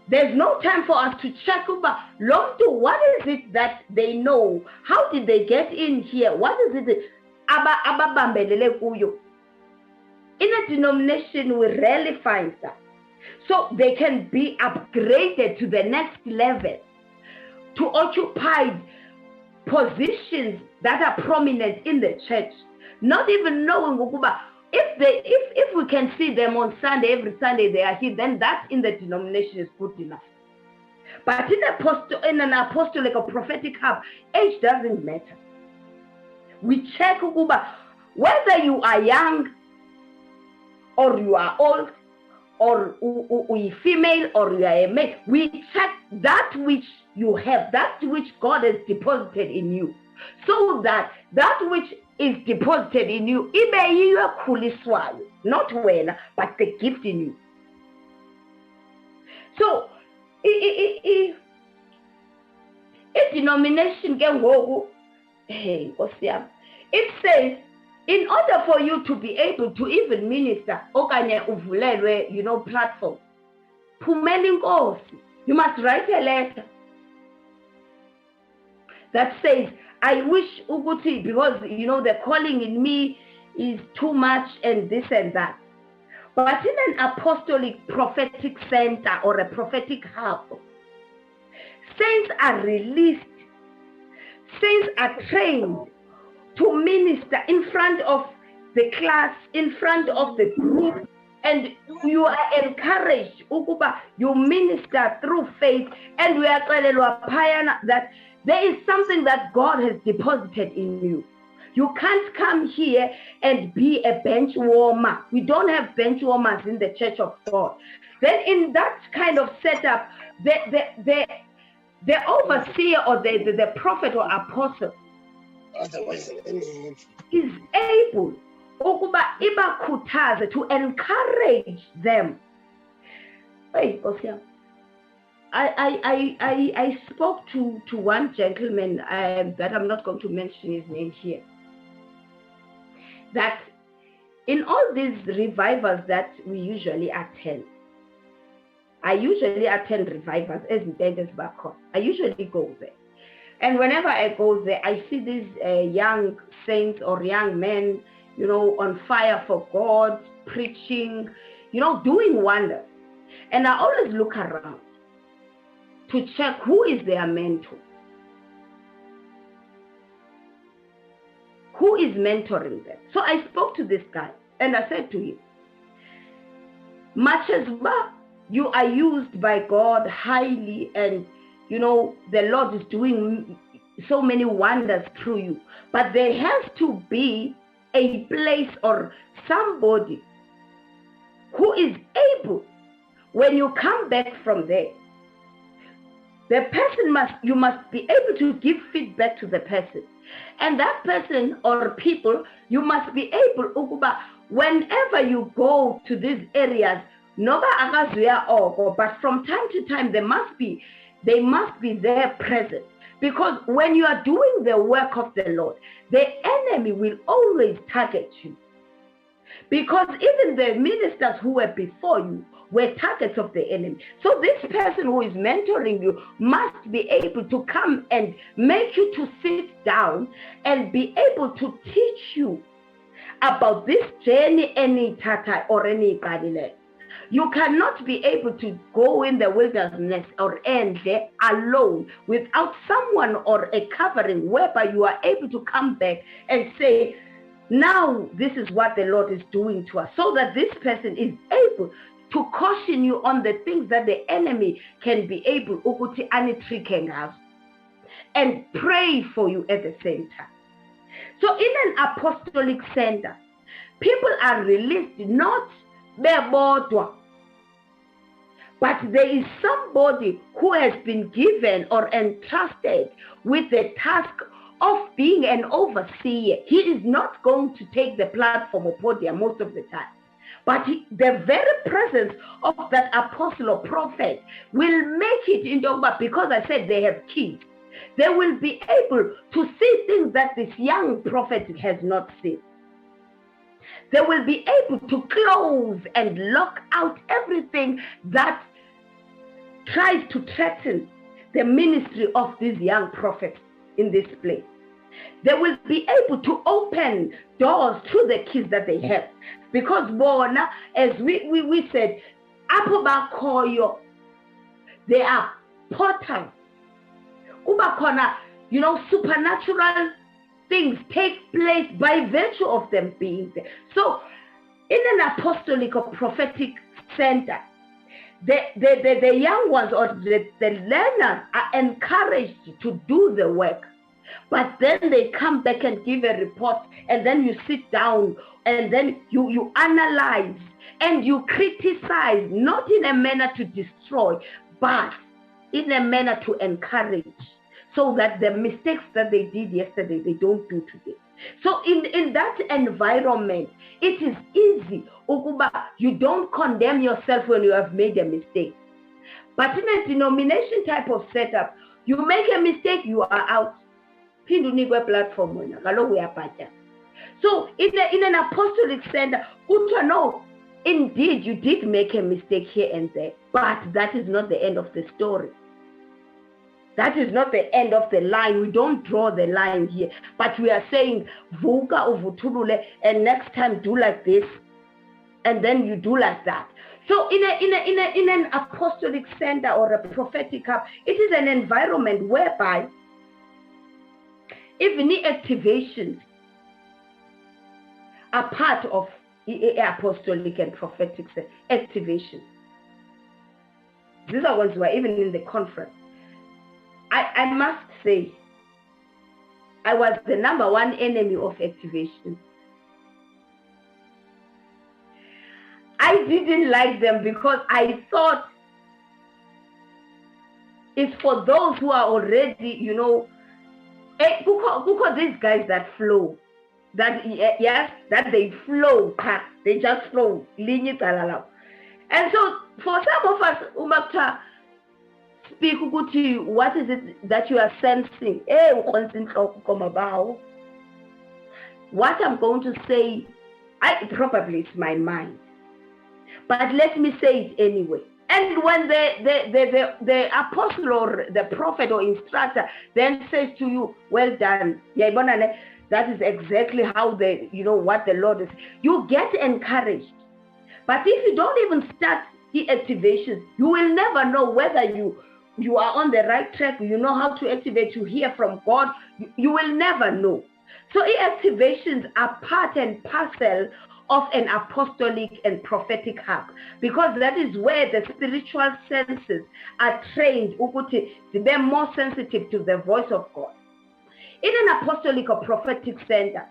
There's no time for us to check over Lomto. What is it that they know? How did they get in here? What is it? In a denomination, we rarely find that. So they can be upgraded to the next level to occupy positions that are prominent in the church, not even knowing if we can see them on Sunday, every Sunday they are here, then that in the denomination is good enough. But in an apostolic or prophetic hub, age doesn't matter. We check whether you are young or you are old, or you female or you are a male. We check that which you have, that which God has deposited in you, so that which is deposited in you, not when, but the gift in you. So, a denomination it says, in order for you to be able to even minister, platform, you must write a letter that says, I wish Uguti, because the calling in me is too much and this and that. But in an apostolic prophetic center or a prophetic hub, saints are released, saints are trained to minister in front of the class, in front of the group, and you are encouraged, you minister through faith, and we are that there is something that God has deposited in you. You can't come here and be a bench warmer. We don't have bench warmers in the Church of God. Then in that kind of setup, the overseer or the prophet or apostle is able to encourage them. Hey, Osia. I spoke to one gentleman that I'm not going to mention his name here, that in all these revivals that we usually attend, I usually attend revivals as intended back home. I usually go there. And whenever I go there, I see these young saints or young men, on fire for God, preaching, doing wonders. And I always look around to check who is their mentor. Who is mentoring them? So I spoke to this guy and I said to him, much as you are used by God highly, and the Lord is doing so many wonders through you, but there has to be a place or somebody who is able, when you come back from there, the person you must be able to give feedback to the person. And that person or people, you must be able, whenever you go to these areas, but from time to time, they must be there present. Because when you are doing the work of the Lord, the enemy will always target you. Because even the ministers who were before you were targets of the enemy. So this person who is mentoring you must be able to come and make you to sit down and be able to teach you about this journey, any tata or any Galilee. You cannot be able to go in the wilderness or end there alone without someone or a covering whereby you are able to come back and say, now this is what the Lord is doing to us, so that this person is able to caution you on the things that the enemy can be able to and pray for you at the same time. So in an apostolic center, people are released not bebodwa, but there is somebody who has been given or entrusted with the task of being an overseer. He is not going to take the platform or podium most of the time. But the very presence of that apostle or prophet will make it into, because I said they have keys. They will be able to see things that this young prophet has not seen. They will be able to close and lock out everything that tries to threaten the ministry of these young prophets in this place. They will be able to open doors through the keys that they have. Because bona, as we said, apobakoyo, they are portals. Ubakona, supernatural things take place by virtue of them being there. So, in an apostolic or prophetic center, the young ones or the learners are encouraged to do the work. But then they come back and give a report, and then you sit down and then you analyze and you criticize, not in a manner to destroy, but in a manner to encourage, so that the mistakes that they did yesterday, they don't do today. So in that environment, it is easy. You don't condemn yourself when you have made a mistake. But in a denomination type of setup, you make a mistake, you are out. Platform. So in an apostolic center, no, indeed you did make a mistake here and there, but that is not the end of the story. That is not the end of the line. We don't draw the line here, but we are saying vuka uvutulule, and next time do like this, and then you do like that. So in an apostolic center or a prophetic hub, it is an environment whereby even the activations are part of the apostolic and prophetic activation. These are ones who are even in the conference. I must say, I was the number one enemy of activation. I didn't like them because I thought it's for those who are already, these guys that flow, that they flow, they just flow. And so for some of us, speak what is it that you are sensing? What I'm going to say, probably it's my mind, but let me say it anyway. And when the apostle or the prophet or instructor then says to you, well done, that is exactly how what the Lord is, you get encouraged. But if you don't even start the activation, you will never know whether you are on the right track, you know how to activate, you hear from God, you will never know. So activations are part and parcel of an apostolic and prophetic hub, because that is where the spiritual senses are trained to be more sensitive to the voice of God. In an apostolic or prophetic center,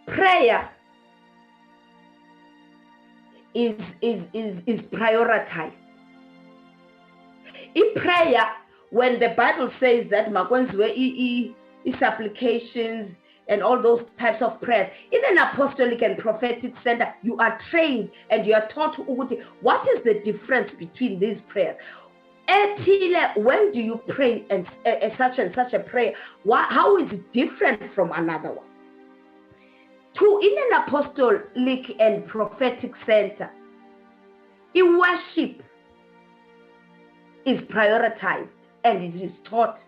prayer is prioritized. In prayer, when the Bible says that supplications and all those types of prayers, in an apostolic and prophetic center, you are trained and you are taught what is the difference between these prayers. When do you pray and such and such a prayer? How is it different from another one? In an apostolic and prophetic center, in worship is prioritized and it is taught.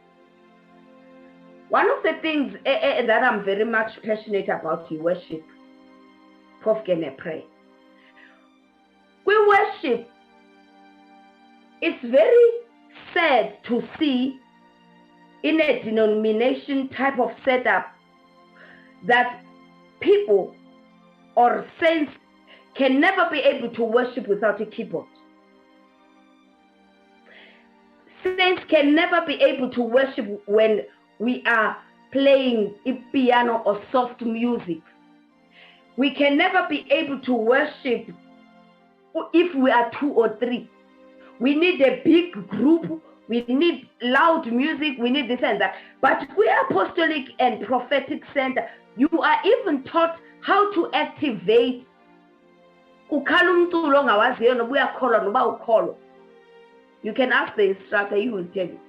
One of the things that I'm very much passionate about in worship, pray. We worship. It's very sad to see in a denomination type of setup that people or saints can never be able to worship without a keyboard. Saints can never be able to worship when we are playing a piano or soft music. We can never be able to worship if we are 2 or 3. We need a big group. We need loud music. We need this and that. But we are apostolic and prophetic center. You are even taught how to activate. You can ask the instructor, he will tell you.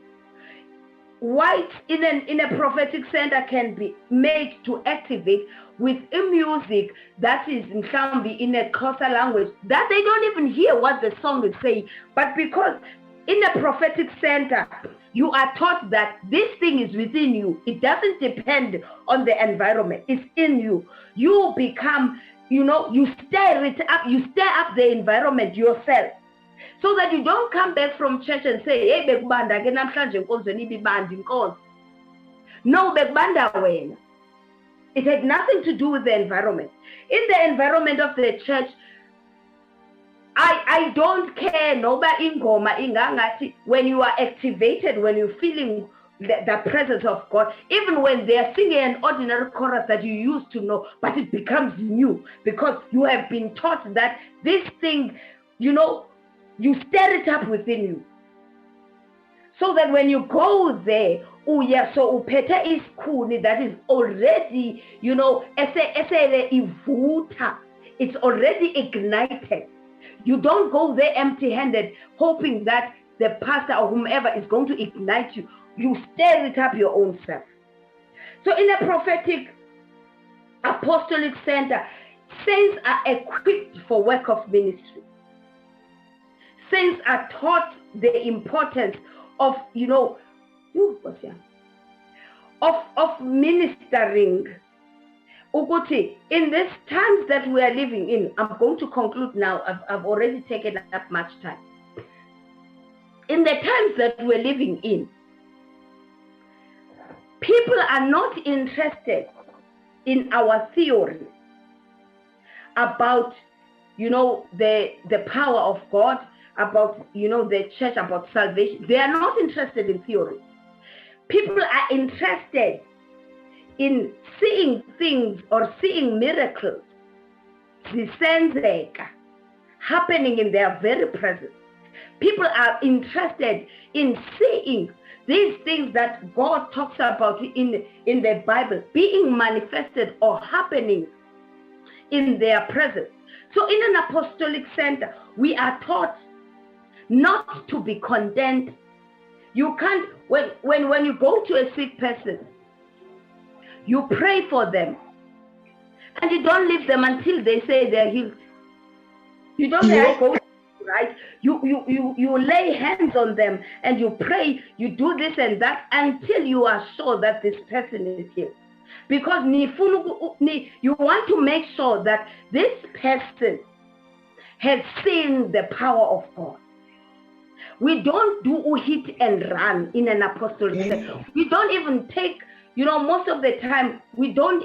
What in a prophetic center can be made to activate with a music that is in a Xhosa language that they don't even hear what the song is saying. But because in a prophetic center, you are taught that this thing is within you. It doesn't depend on the environment. It's in you. You become, you stir it up. You stir up the environment yourself. So that you don't come back from church and say, hey, bekubanda ke namhlanje inkonzo nibibandi inkonzo. No, bekubanda wena. It had nothing to do with the environment. In the environment of the church, I don't care noba ingoma ingangati when you are activated, when you're feeling the presence of God, even when they are singing an ordinary chorus that you used to know, but it becomes new because you have been taught that this thing, you stir it up within you. So that when you go there, so upeta is kuni that is already, it's already ignited. You don't go there empty-handed, hoping that the pastor or whomever is going to ignite you. You stir it up your own self. So in a prophetic apostolic center, saints are equipped for work of ministry. Saints are taught the importance of, of ministering. Uguti, in these times that we are living in, I'm going to conclude now. I've already taken up much time. In the times that we're living in, people are not interested in our theory about, the power of God, about, the church, about salvation. They are not interested in theory. People are interested in seeing things or seeing miracles happening in their very presence. People are interested in seeing these things that God talks about in the Bible being manifested or happening in their presence. So in an apostolic center, we are taught not to be content. You can't, when you go to a sick person, you pray for them and you don't leave them until they say they're healed. You don't go, right? You lay hands on them and you pray, you do this and that until you are sure that this person is healed. Because you want to make sure that this person has seen the power of God. We don't do hit and run in an apostolic center. We don't even take, most of the time, we're not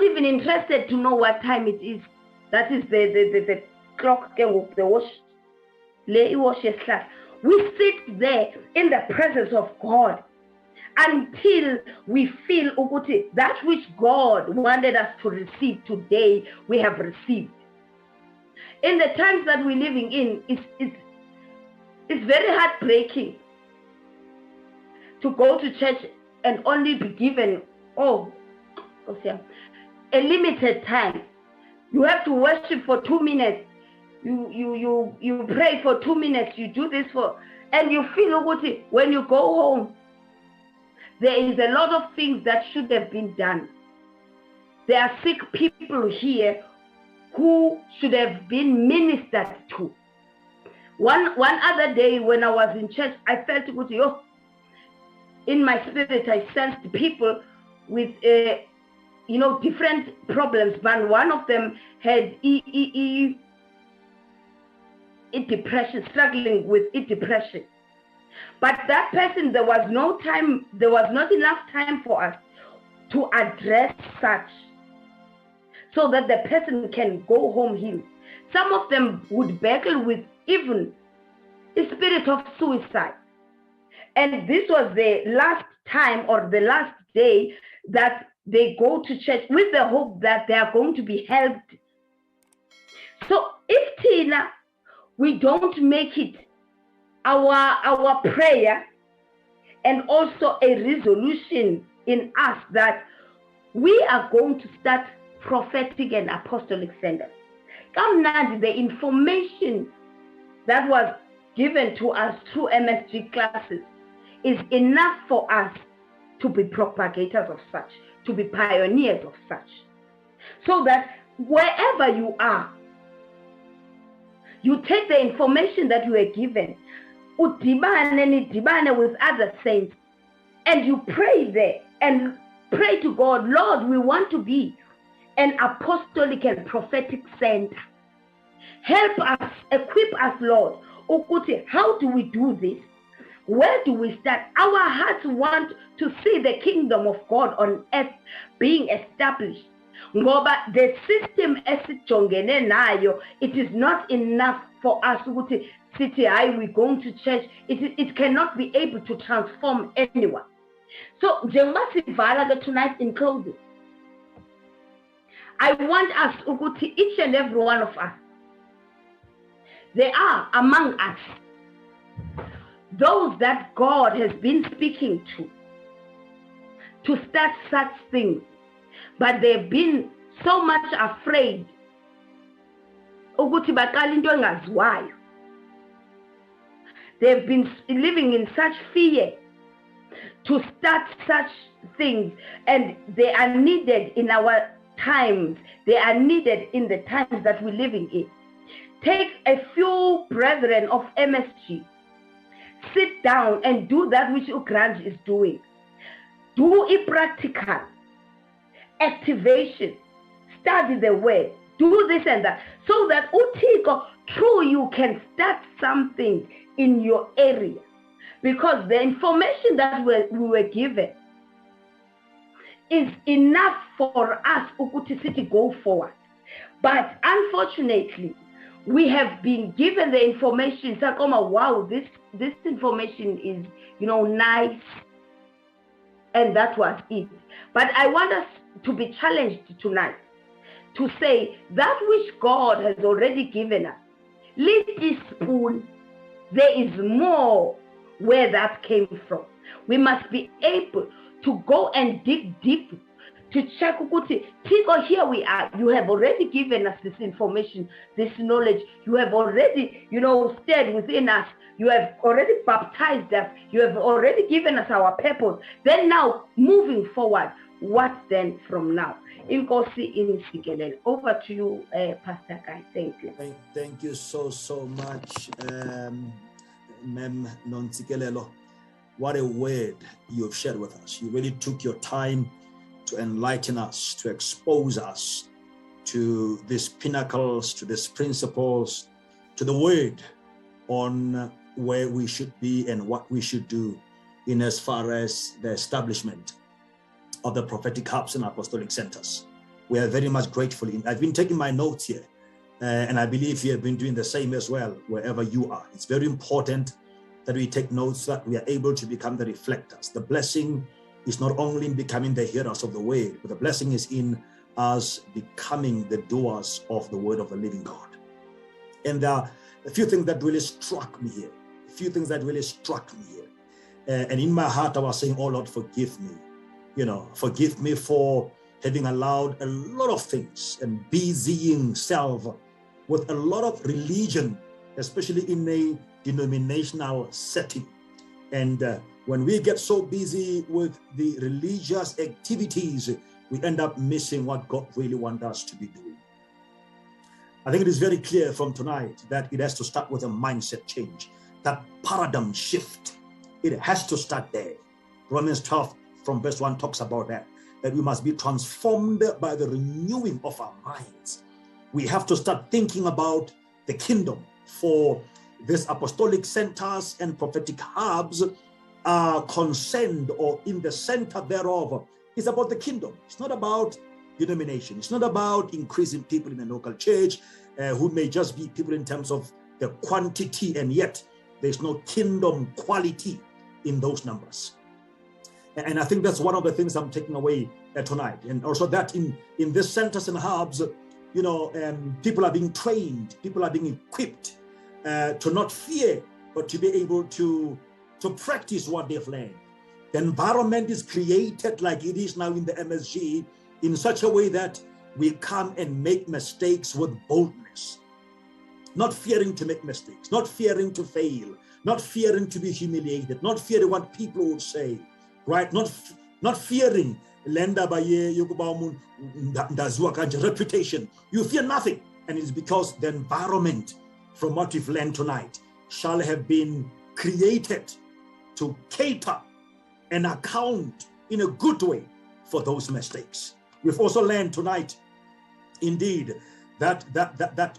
even interested to know what time it is. That is the clock, the watch. We sit there in the presence of God until we feel that which God wanted us to receive today, we have received. in the times that we're living in, it's very heartbreaking to go to church and only be given a limited time. You have to worship for 2 minutes. You pray for 2 minutes. You do this and you feel good. When you go home, there is a lot of things that should have been done. There are sick people here who should have been ministered to. One other day when I was in church, I felt good. In my spirit, I sensed people with different problems, but one of them had depression, struggling with depression. But that person, there was not enough time for us to address such, so that the person can go home healed. Some of them would battle with even a spirit of suicide. And this was the last time or the last day that they go to church with the hope that they are going to be helped. So if Tina, we don't make it our prayer and also a resolution in us that we are going to start prophetic and apostolic centers. The information that was given to us through MSG classes is enough for us to be propagators of such, to be pioneers of such, so that wherever you are, you take the information that you are given, udibane with other saints, and you pray there and pray to God, Lord, we want to be an apostolic and prophetic center. Help us, equip us, Lord. How do we do this? Where do we start? Our hearts want to see the kingdom of God on earth being established. Ngoba the system esijongene nayo, it is not enough for us to say, we're going to church. It cannot be able to transform anyone. So, tonight in closing, I want us, each and every one of us, there are among us those that God has been speaking to start such things, but they've been so much afraid. They've been living in such fear to start such things, and they are needed in our times. They are needed in the times that we're living in. Take a few brethren of MSG, sit down and do that which Ukraine is doing. Do a practical activation, study the word, do this and that, so that through you can start something in your area. Because the information that we were given is enough for us to go forward. But unfortunately, we have been given the information. It's like, oh, wow, this information is, nice. And that was it. But I want us to be challenged tonight to say that which God has already given us. Let this spoon, there is more where that came from. We must be able to go and dig deep to check. Here we are. You have already given us this information, this knowledge. You have already, stirred within us. You have already baptized us. You have already given us our purpose. Then now, moving forward, what then from now? Nontsikelelo. Over to you, Pastor Guy. Thank you. Thank you so much, Ma'am Nontsikelelo. What a word you have shared with us. You really took your time to enlighten us, to expose us to these pinnacles, to these principles, to the word on where we should be and what we should do in as far as the establishment of the prophetic hubs and apostolic centers. We are very much grateful. I've been taking my notes here, and I believe you have been doing the same as well, wherever you are. It's very important that we take notes, so that we are able to become the reflectors. The blessing is not only in becoming the hearers of the word, but the blessing is in us becoming the doers of the word of the living God. And there are a few things that really struck me here. And in my heart, I was saying, oh Lord, forgive me. Forgive me for having allowed a lot of things and busying self with a lot of religion, especially in a denominational setting. And when we get so busy with the religious activities, we end up missing what God really wants us to be doing. I think it is very clear from tonight that it has to start with a mindset change, that paradigm shift. It has to start there. Romans 12 from verse 1 talks about that we must be transformed by the renewing of our minds. We have to start thinking about the kingdom, for these apostolic centers and prophetic hubs are concerned, or in the center thereof is about the kingdom. It's not about denomination. It's not about increasing people in the local church who may just be people in terms of the quantity, and yet there's no kingdom quality in those numbers. And I think that's one of the things I'm taking away tonight. And also that in these centers and hubs, people are being trained, people are being equipped to not fear, but to be able to practice what they've learned. The environment is created like it is now in the MSG in such a way that we come and make mistakes with boldness, not fearing to make mistakes, not fearing to fail, not fearing to be humiliated, not fearing what people would say, right? Not fearing reputation. You fear nothing. And it's because the environment, from what we've learned tonight, shall have been created to cater and account in a good way for those mistakes. We've also learned tonight, indeed, that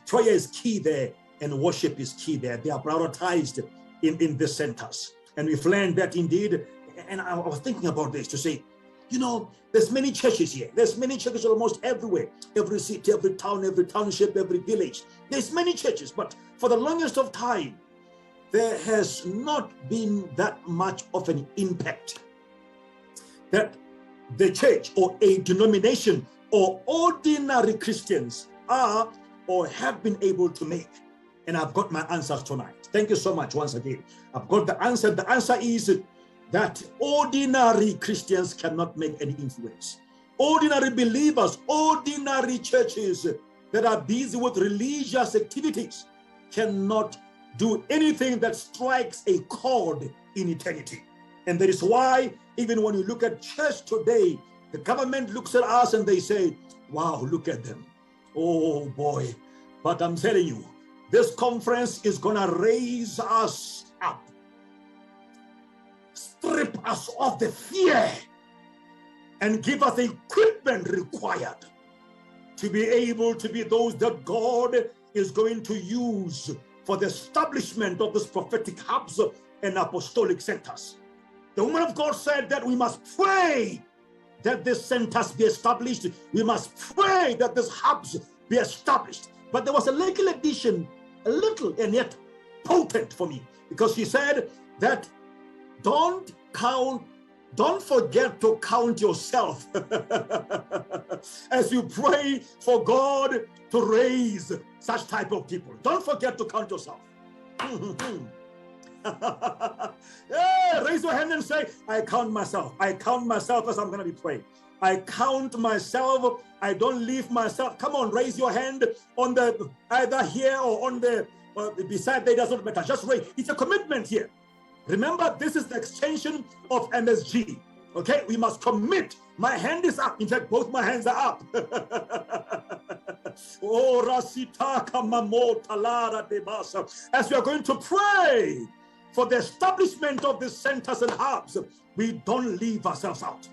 prayer is key there and worship is key there. They are prioritized in the centers. And we've learned that indeed, and I was thinking about this to say, there's many churches here. There's many churches almost everywhere. Every city, every town, every township, every village. There's many churches, but for the longest of time, there has not been that much of an impact that the church or a denomination or ordinary Christians are or have been able to make. And I've got my answers tonight. Thank you so much once again. I've got the answer. The answer is that ordinary Christians cannot make any influence. Ordinary believers, ordinary churches that are busy with religious activities cannot do anything that strikes a chord in eternity. And that is why even when you look at church today, the government looks at us and they say, wow, look at them. Oh boy. But I'm telling you, this conference is going to raise us up, strip us of the fear, and give us the equipment required to be able to be those that God is going to use for the establishment of this prophetic hubs and apostolic centers. The woman of God said that we must pray that these centers be established. We must pray that these hubs be established. But there was a little addition, a little and yet potent for me, because she said that don't forget to count yourself as you pray for God to raise such type of people. Don't forget to count yourself. Yeah, raise your hand and say, I count myself. I count myself as I'm going to be praying. I count myself. I don't leave myself. Come on, raise your hand on the, either here or on the, beside there, doesn't matter. Just raise. It's a commitment here. Remember, this is the extension of MSG. Okay, we must commit. My hand is up. In fact, both my hands are up. Oh, Rasitaka Mamota Lara Debasa. As we are going to pray for the establishment of the centers and hubs, we don't leave ourselves out.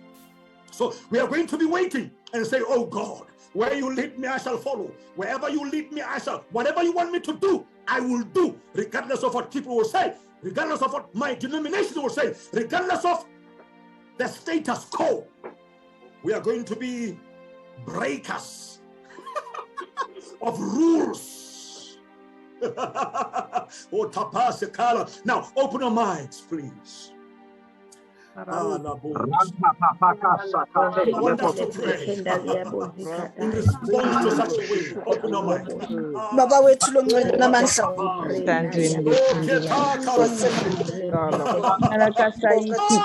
So we are going to be waiting and say, oh God, where you lead me, I shall follow. Wherever you lead me, I shall. Whatever you want me to do, I will do, regardless of what people will say, regardless of what my denomination will say, regardless of the status quo. We are going to be breakers of rules. Oh, tapasekala. Now, open your minds, please. I want us to pray. In response to such a way, open your mind. Baba wethu lo ncwele namandla this conference wethu namandla for this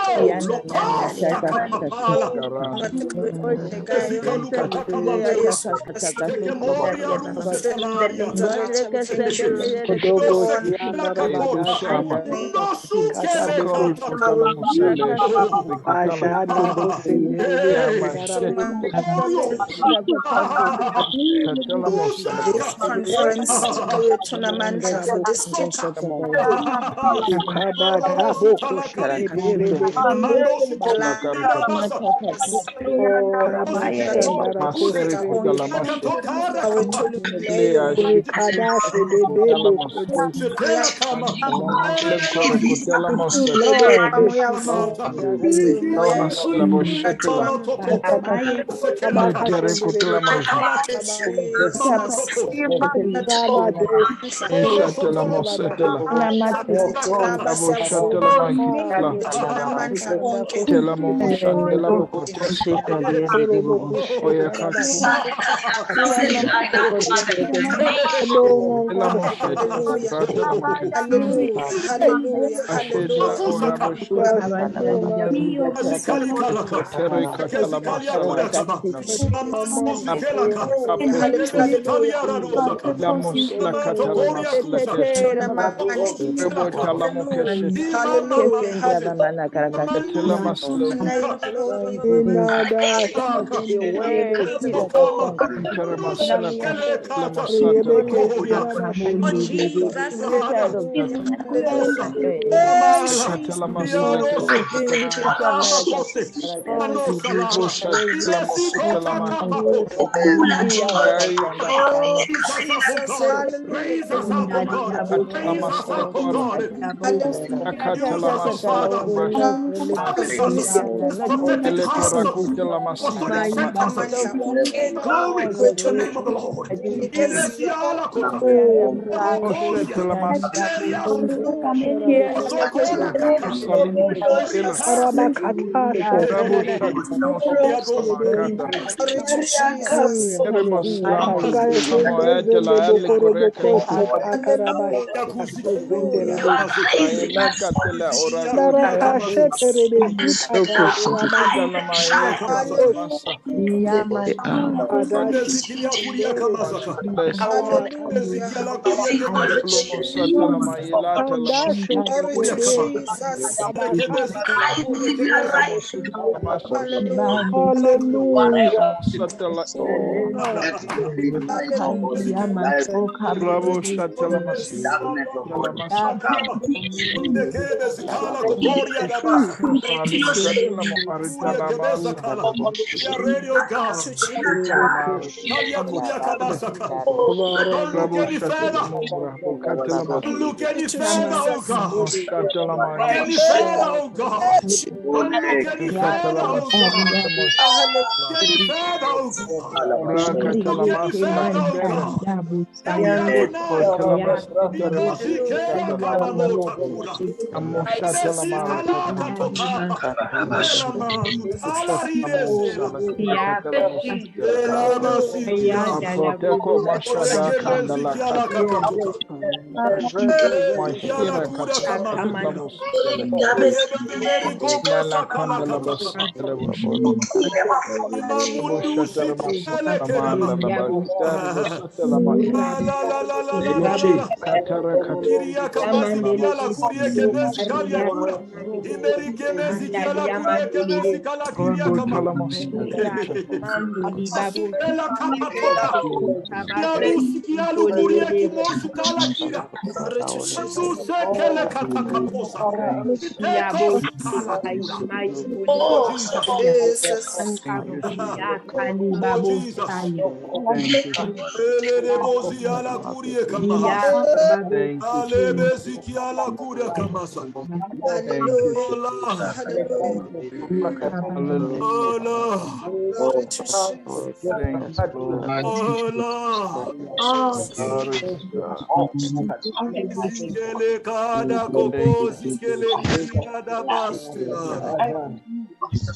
Glory to the name of the Lord.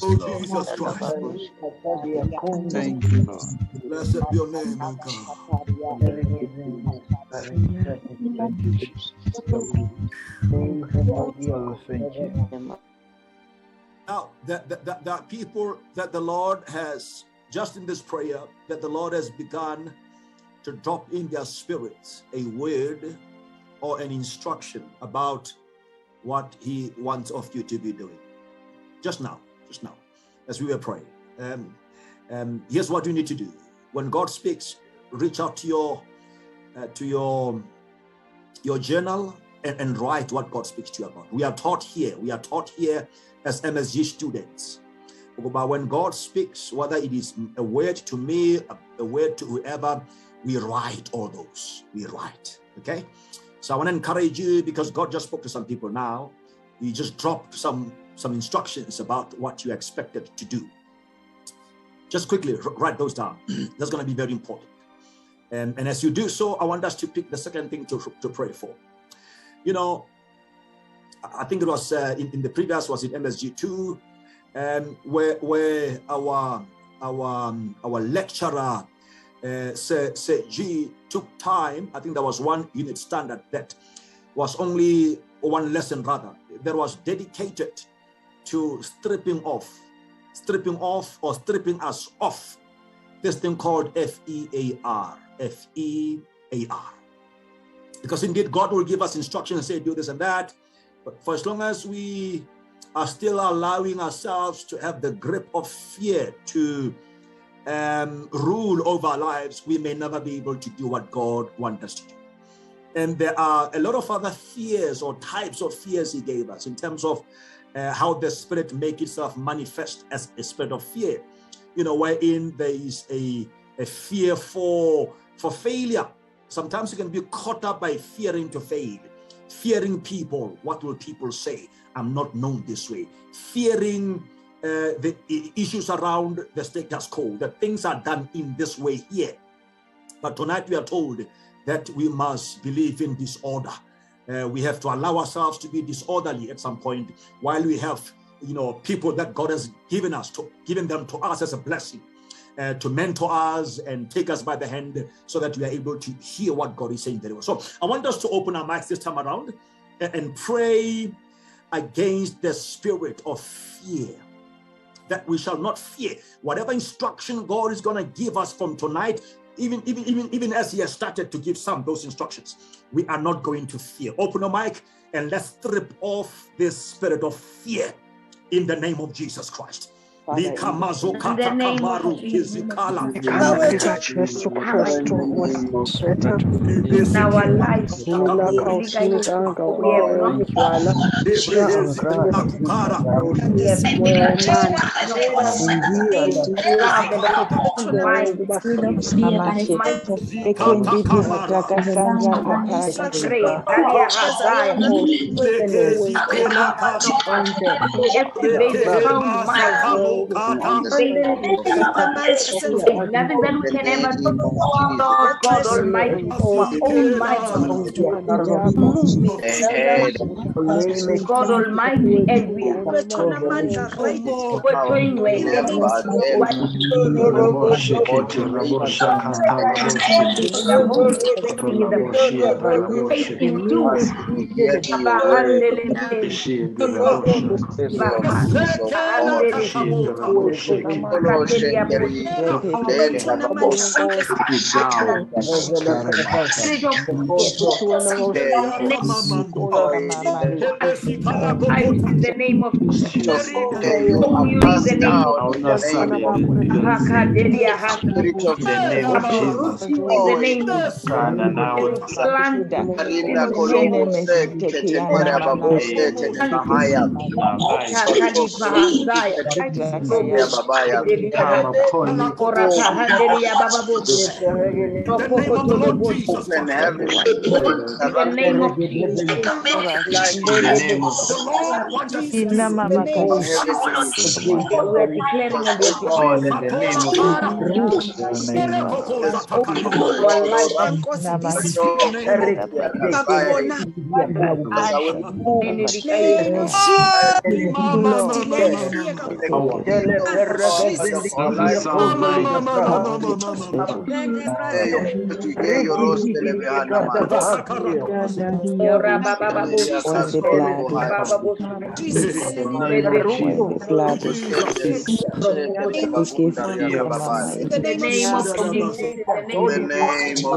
Oh, Jesus Christ. Thank you, Lord. Blessed be your name, oh God. Thank you, Jesus. Thank you. Now, there are people that the Lord has, just in this prayer, that the Lord has begun to drop in their spirits a word or an instruction about what He wants of you to be doing. Just now, as we were praying. Here's what you need to do. When God speaks, reach out to your journal and write what God speaks to you about. We are taught here as MSG students. But when God speaks, whether it is a word to me, a word to whoever, we write all those. We write, okay? So I want to encourage you, because God just spoke to some people now. He just dropped some instructions about what you expected to do. Just quickly write those down. That's going to be very important. And as you do so, I want us to pick the second thing to pray for. You know, I think it was in the previous, was in MSG2, where our lecturer said G took time. I think there was one unit standard that was only one lesson rather that was dedicated to stripping or stripping us off this thing called FEAR. Because indeed God will give us instructions and say do this and that, but for as long as we are still allowing ourselves to have the grip of fear to rule over our lives, we may never be able to do what God wants us to do. And there are a lot of other fears or types of fears He gave us in terms of how the Spirit makes itself manifest as a spirit of fear, you know, wherein there is a fear for failure. Sometimes you can be caught up by fearing to fail, fearing people. What will people say? I'm not known this way. Fearing the issues around the status quo, that things are done in this way here. But tonight we are told that we must believe in disorder. We have to allow ourselves to be disorderly at some point, while we have, you know, people that God has given them to us as a blessing, to mentor us and take us by the hand so that we are able to hear what God is saying very well. So I want us to open our mics this time around and pray against the spirit of fear, that we shall not fear. Whatever instruction God is going to give us from tonight, even as He has started to give those instructions, we are not going to fear. Open your mic and let's strip off this spirit of fear in the name of Jesus Christ. In the name of Jesus. In our lives, we have nothing that we can ever do. Lord God Almighty, our own might, God Almighty, and we are praying in the name of Jesus. Come upon me. In the name of the Lord Jesus In Christ. the name of Jesus. In the name of The Lord wants us to Jesus, in the name of Jesus. We are declaring and we are all declaring in the name of Jesus. our life Speak the name of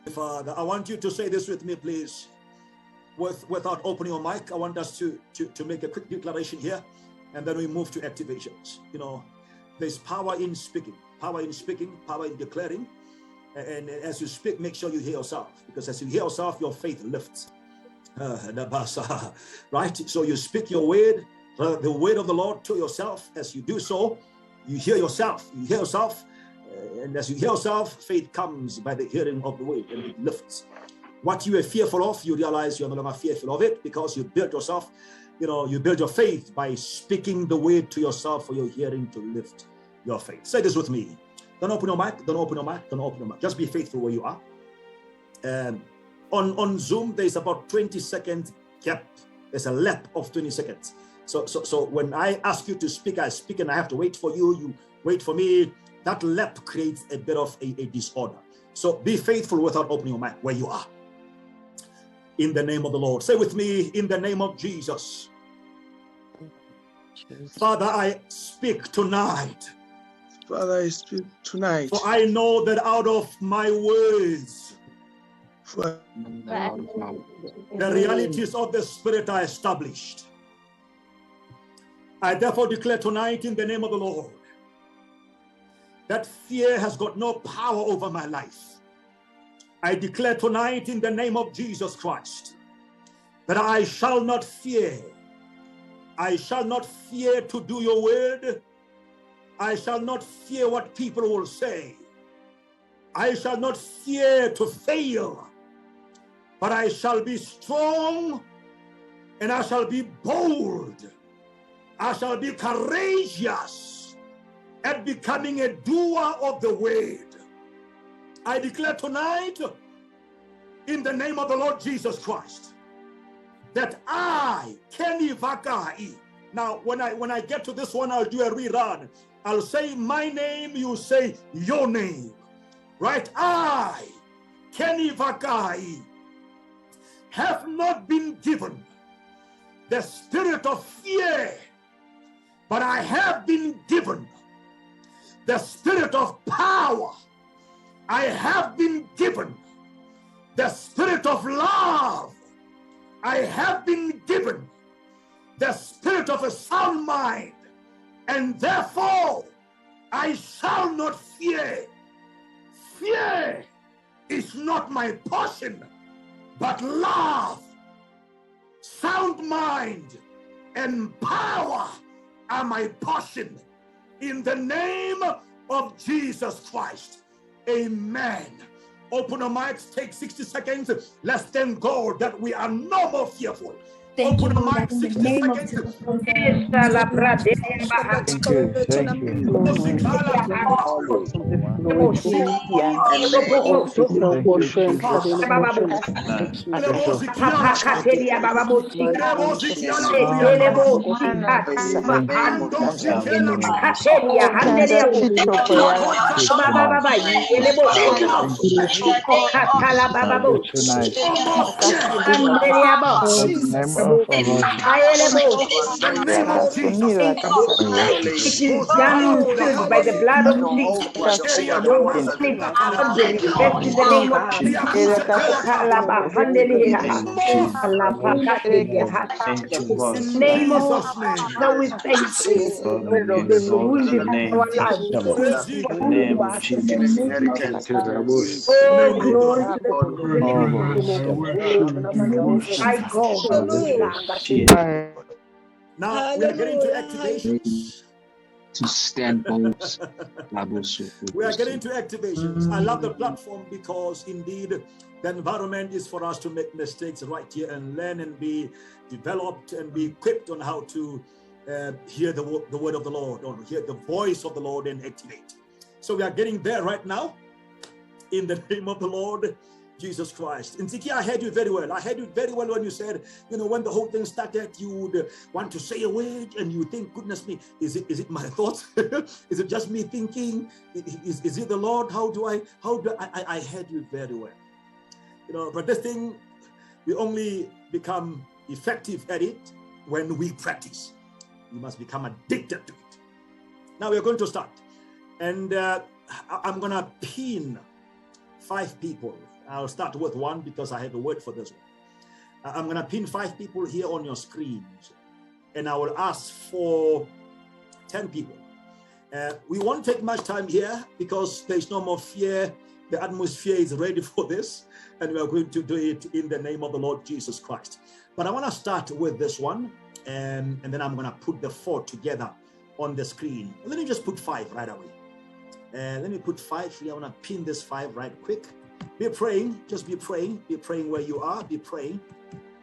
Father, I want you to say this with me, please. Without opening your mic, I want us to make a quick declaration here, and then we move to activations. You know, there's power in speaking, power in declaring. And as you speak, make sure you hear yourself, because as you hear yourself, your faith lifts. Right? So you speak your word, the word of the Lord to yourself. As you do so, you hear yourself. And as you hear yourself, faith comes by the hearing of the word, and it lifts. What you were fearful of, you realize you're no longer fearful of it, because you built yourself, you build your faith by speaking the word to yourself for your hearing to lift your faith. Say this with me. Don't open your mic. Just be faithful where you are. On Zoom, there's about 20-second gap. There's a lap of 20 seconds. So when I ask you to speak, I speak, and I have to wait for you. You wait for me. That lap creates a bit of a disorder. So be faithful without opening your mouth where you are. In the name of the Lord. Say with me, in the name of Jesus. Father, I speak tonight. Father, I speak tonight. For I know that out of my words, the realities of the Spirit are established. I therefore declare tonight in the name of the Lord that fear has got no power over my life. I declare tonight in the name of Jesus Christ that I shall not fear. I shall not fear to do your word. I shall not fear what people will say. I shall not fear to fail, but I shall be strong and I shall be bold. I shall be courageous at becoming a doer of the word. I declare tonight in the name of the Lord Jesus Christ that I, Kenny Vakai. Now, when I get to this one, I'll do a rerun. I'll say my name, you say your name. Right? I, Kenny Vakai, have not been given the spirit of fear, but I have been given the spirit of power. I have been given the spirit of love. I have been given the spirit of a sound mind. And therefore, I shall not fear. Fear is not my portion, but love, sound mind, and power are my portion. In the name of Jesus Christ. Amen. Open your mics, take 60 seconds. Let's thank God that we are no more fearful. Thank Open you, your mics, 60 seconds. It is done by the blood of Jesus. Your spirit cannot be reversed in the name of Jesus. In the name of Father, we thank you for the wounded in our lives. Oh, glory to the living God. My God. Now we are getting to activations. To stand bold. We are getting to activations. I love the platform because indeed the environment is for us to make mistakes right here and learn and be developed and be equipped on how to hear the word of the Lord, or hear the voice of the Lord and activate. So we are getting there right now in the name of the Lord Jesus Christ. And Tiki, I heard you very well. I heard you very well when you said, when the whole thing started, you would want to say a word and you think, goodness me, is it my thoughts? Is it just me thinking? Is it the Lord? How do I heard you very well. But this thing, we only become effective at it when we practice. We must become addicted to it. Now we're going to start. And I'm going to pin 5 people. I'll start with 1 because I have a word for this one. I'm going to pin 5 people here on your screens, and I will ask for 10 people. We won't take much time here because there's no more fear. The atmosphere is ready for this, and we are going to do it in the name of the Lord Jesus Christ. But I want to start with this one, and then I'm going to put the 4 together on the screen. Let me just put 5 right away. Let me put 5 here. I want to pin this 5 right quick. Be praying, just be praying where you are, be praying,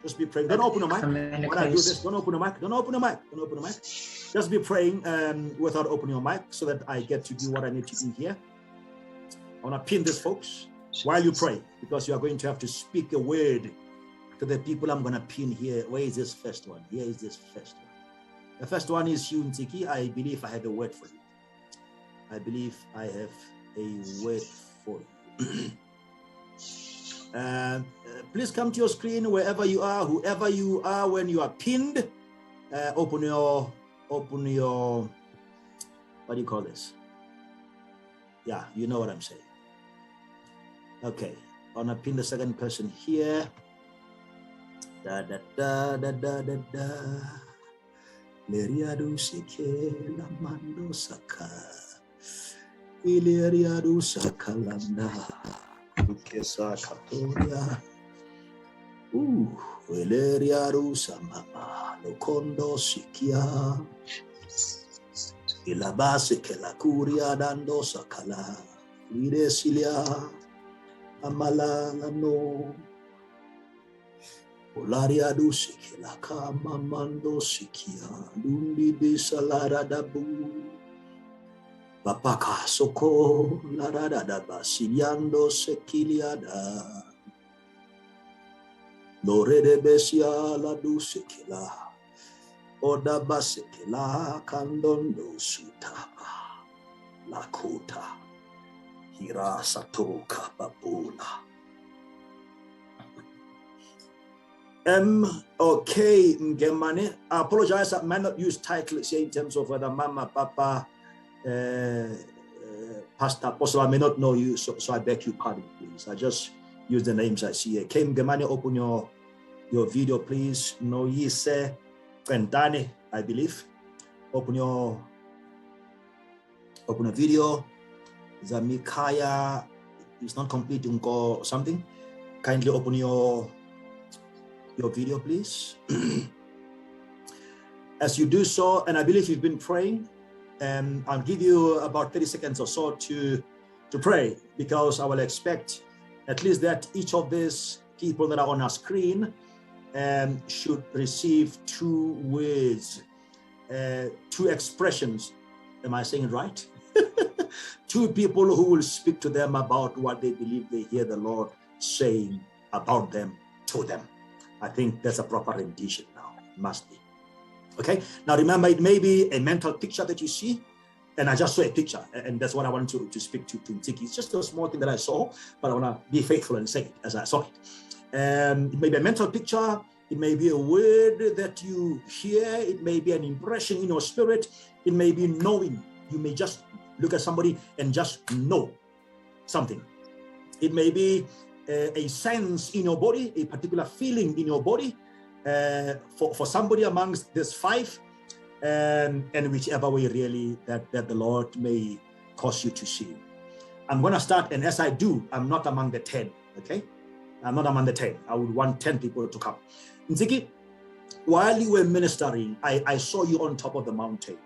just be praying. Don't open the mic. When I do this, don't open the mic, don't open the mic, don't open the mic. Just be praying without opening your mic so that I get to do what I need to do here. I want to pin this, folks, while you pray, because you are going to have to speak a word to the people I'm going to pin here. Where is this first one? Here is this first one. The first one is you, Ntiki. I believe I have a word for you. I believe I have a word for you. Please come to your screen wherever you are, whoever you are. When you are pinned, open your what do you call this? Yeah, you know what I'm saying. Okay, I'm gonna pin the second person here. Da da da da da da da. Leriadu sike lamando saka. Ileriadu sakalanda. Kesa katoria. Veleria rusa mama. Lokondo sikia. Ilabase ke la curia dando sakala. Ire silia. Amala no. Olaria du sikila kama mando sikia. Lundi de salara dabu. Papaka soko la da da da basiliando sekiliada. Lore de besia la du sekila. Oda basekila kandondo sutaba. La kuta. Hira satoka babula. Okay, Ngemane. I apologize, I might not use titles here in terms of whether Mama, Papa, Pastor, Apostle. I may not know you, so I beg you pardon, please. I just use the names I see here. Kim Ngemane, open your video, please. Noise Pendane, I believe. Open your video. Zamikaya is not complete or something. Kindly open your video, please. As you do so, and I believe you've been praying, I'll give you about 30 seconds or so to pray, because I will expect at least that each of these people that are on our screen should receive 2 words, 2 expressions. Am I saying it right? 2 people who will speak to them about what they believe they hear the Lord saying about them to them. I think that's a proper rendition now. It must be. Okay? Now remember, it may be a mental picture that you see, and I just saw a picture, and that's what I wanted to speak to Ntiki. It's just a small thing that I saw, but I want to be faithful and say it as I saw it. It may be a mental picture, It may be a word that you hear. It may be an impression in your spirit. It may be knowing. You may just look at somebody and just know something. It may be a sense in your body, a particular feeling in your body for somebody amongst these five, and whichever way really that the Lord may cause you to see. I'm going to start, and as I do, I'm not among the 10, okay? I'm not among the 10. I would want 10 people to come. Ntsiki, while you were ministering, I saw you on top of the mountain.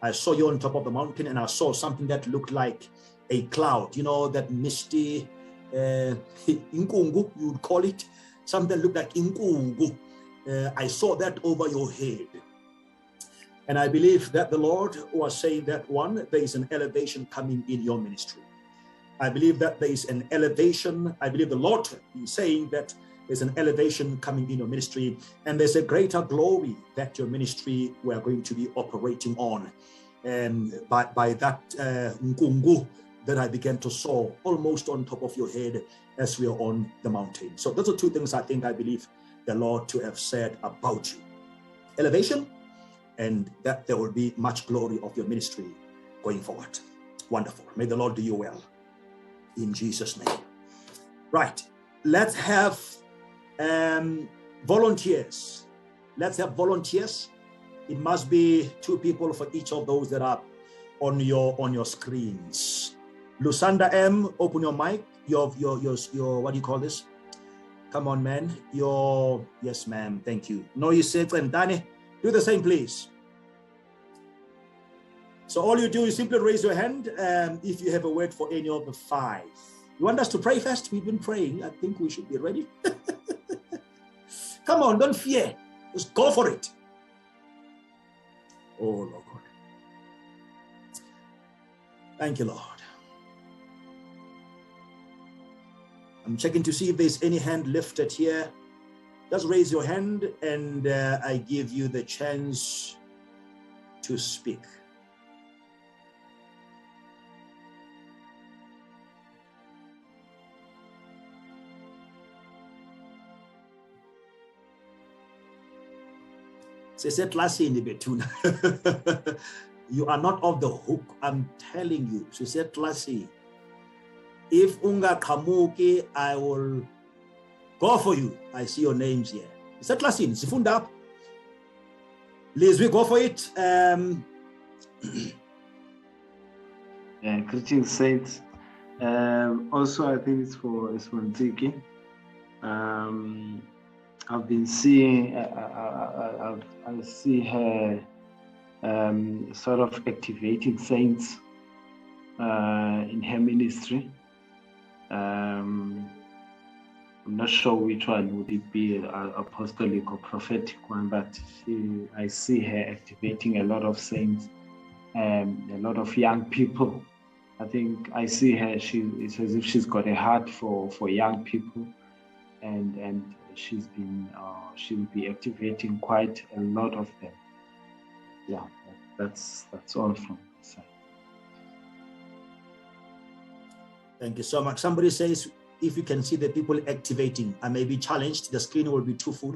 I saw you on top of the mountain, and I saw something that looked like a cloud, you know, that misty, inkungu, you would call it, something that looked like inkungu. I saw that over your head. And I believe that the Lord was saying that, one, there is an elevation coming in your ministry. I believe that there is an elevation. I believe the Lord is saying that there's an elevation coming in your ministry, and there's a greater glory that your ministry we are going to be operating on. And by that nkungu that I began to saw almost on top of your head as we are on the mountain. So those are two things I believe the Lord to have said about you. Elevation, and that there will be much glory of your ministry going forward. Wonderful. May the Lord do you well. In Jesus' name. Right. Let's have volunteers. Let's have volunteers. It must be 2 people for each of those that are on your screens. Lusanda M, open your mic. Your what do you call this? Come on, man. Yes, ma'am. Thank you. No, you said, and Danny, do the same, please. So all you do is simply raise your hand if you have a word for any of the 5. You want us to pray first? We've been praying. I think we should be ready. Come on, don't fear. Just go for it. Oh, Lord. Thank you, Lord. I'm checking to see if there's any hand lifted here. Just raise your hand and I give you the chance to speak. You are not off the hook. I'm telling you. She said, "Classy, if unga kamuki, I will go for you." I see your names here. Is that Classy? Sifunda. Liz, we go for it. Greetings, saints. Also, I think it's for Ntsiki. I've been seeing, I see her sort of activating saints in her ministry. I'm not sure which one would it be, apostolic or prophetic one, but I see her activating a lot of saints, a lot of young people. I think I see her, it's as if she's got a heart for young people, and she'll be activating quite a lot of them. Yeah, that's all from my side. Thank you so much. Somebody says, if you can see the people activating, I may be challenged. The screen will be too full.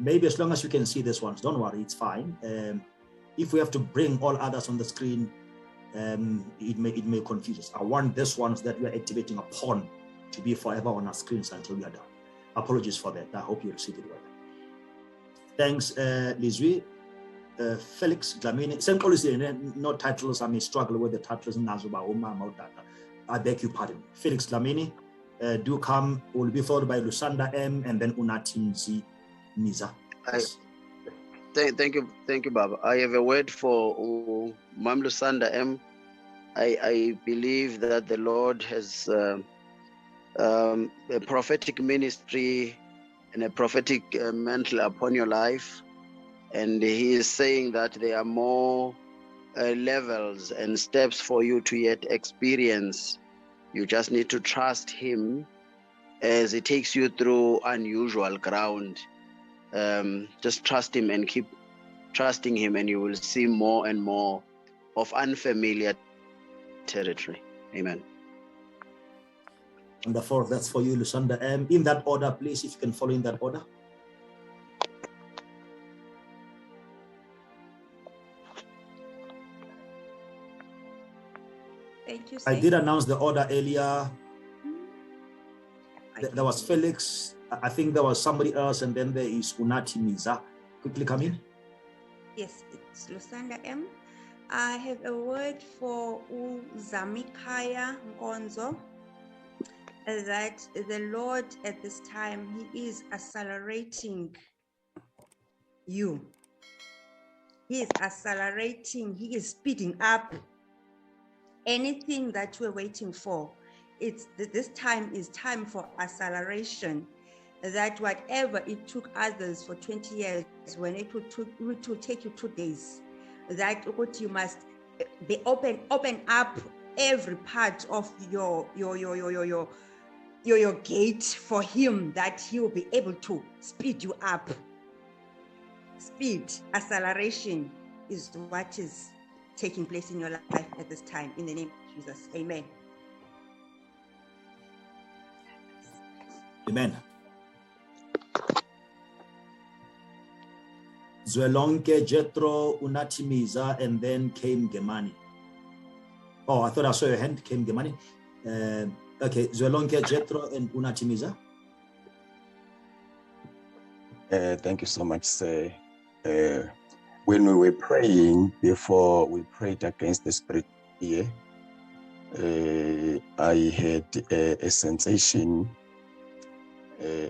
Maybe as long as you can see these ones, don't worry, it's fine. If we have to bring all others on the screen, it may confuse us. I want these ones that we are activating upon to be forever on our screens until we are done. Apologies for that. I hope you received it well. Thanks, Lizwi. Felix Dlamini. Same policy, no titles. I may struggle with the titles. I beg your pardon. Felix Dlamini, do come. Will be followed by Lusanda M and then Unatinzi Niza. Yes. Thank you, Baba. I have a word for Mam Lusanda M. I believe that the Lord has a prophetic ministry and a prophetic mantle upon your life, and He is saying that there are more levels and steps for you to yet experience. You just need to trust Him as He takes you through unusual ground. Just trust Him and keep trusting Him, and you will see more and more of unfamiliar territory. Amen. Wonderful. That's for you, Lusanda M. In that order, please, if you can follow in that order. Thank you, I sir. did announce the order earlier. There was Felix. I think there was somebody else, and then there is Unati Miza. Quickly come in. Yes, it's Lusanda M. I have a word for Zamikaya Nkonzo, that the Lord at this time, He is accelerating you. He is accelerating, He is speeding up anything that we're waiting for. This time is time for acceleration. That whatever it took others for 20 years, when it will take you 2 days, that what you must be open up every part of your gate for Him, that He will be able to speed you up. Speed, acceleration is what is taking place in your life at this time. In the name of Jesus, amen. Amen. Zwelonke, Jethro, Unatimiza, and then came Gemani. Oh, I thought I saw your hand, came Gemani. Okay, Zwelonke, Jethro, and Unatimiza. Thank you so much, sir. When we were praying, before we prayed against the spirit here, I had a sensation.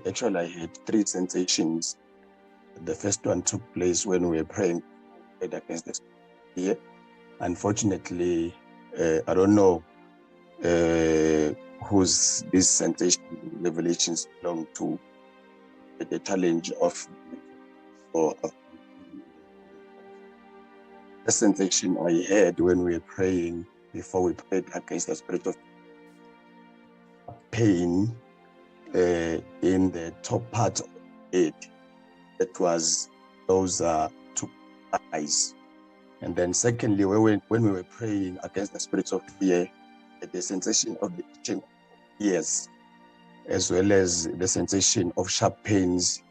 Actually, I had 3 sensations. The first one took place when we were praying against the spirit here. Unfortunately, I don't know whose this sensation revelations belong to. The challenge of the sensation I had when we were praying, before we prayed against the spirit of pain in the top part of it. That was those 2 eyes. And then secondly, when we were praying against the spirits of fear, the sensation of the itching ears, as well as the sensation of sharp pains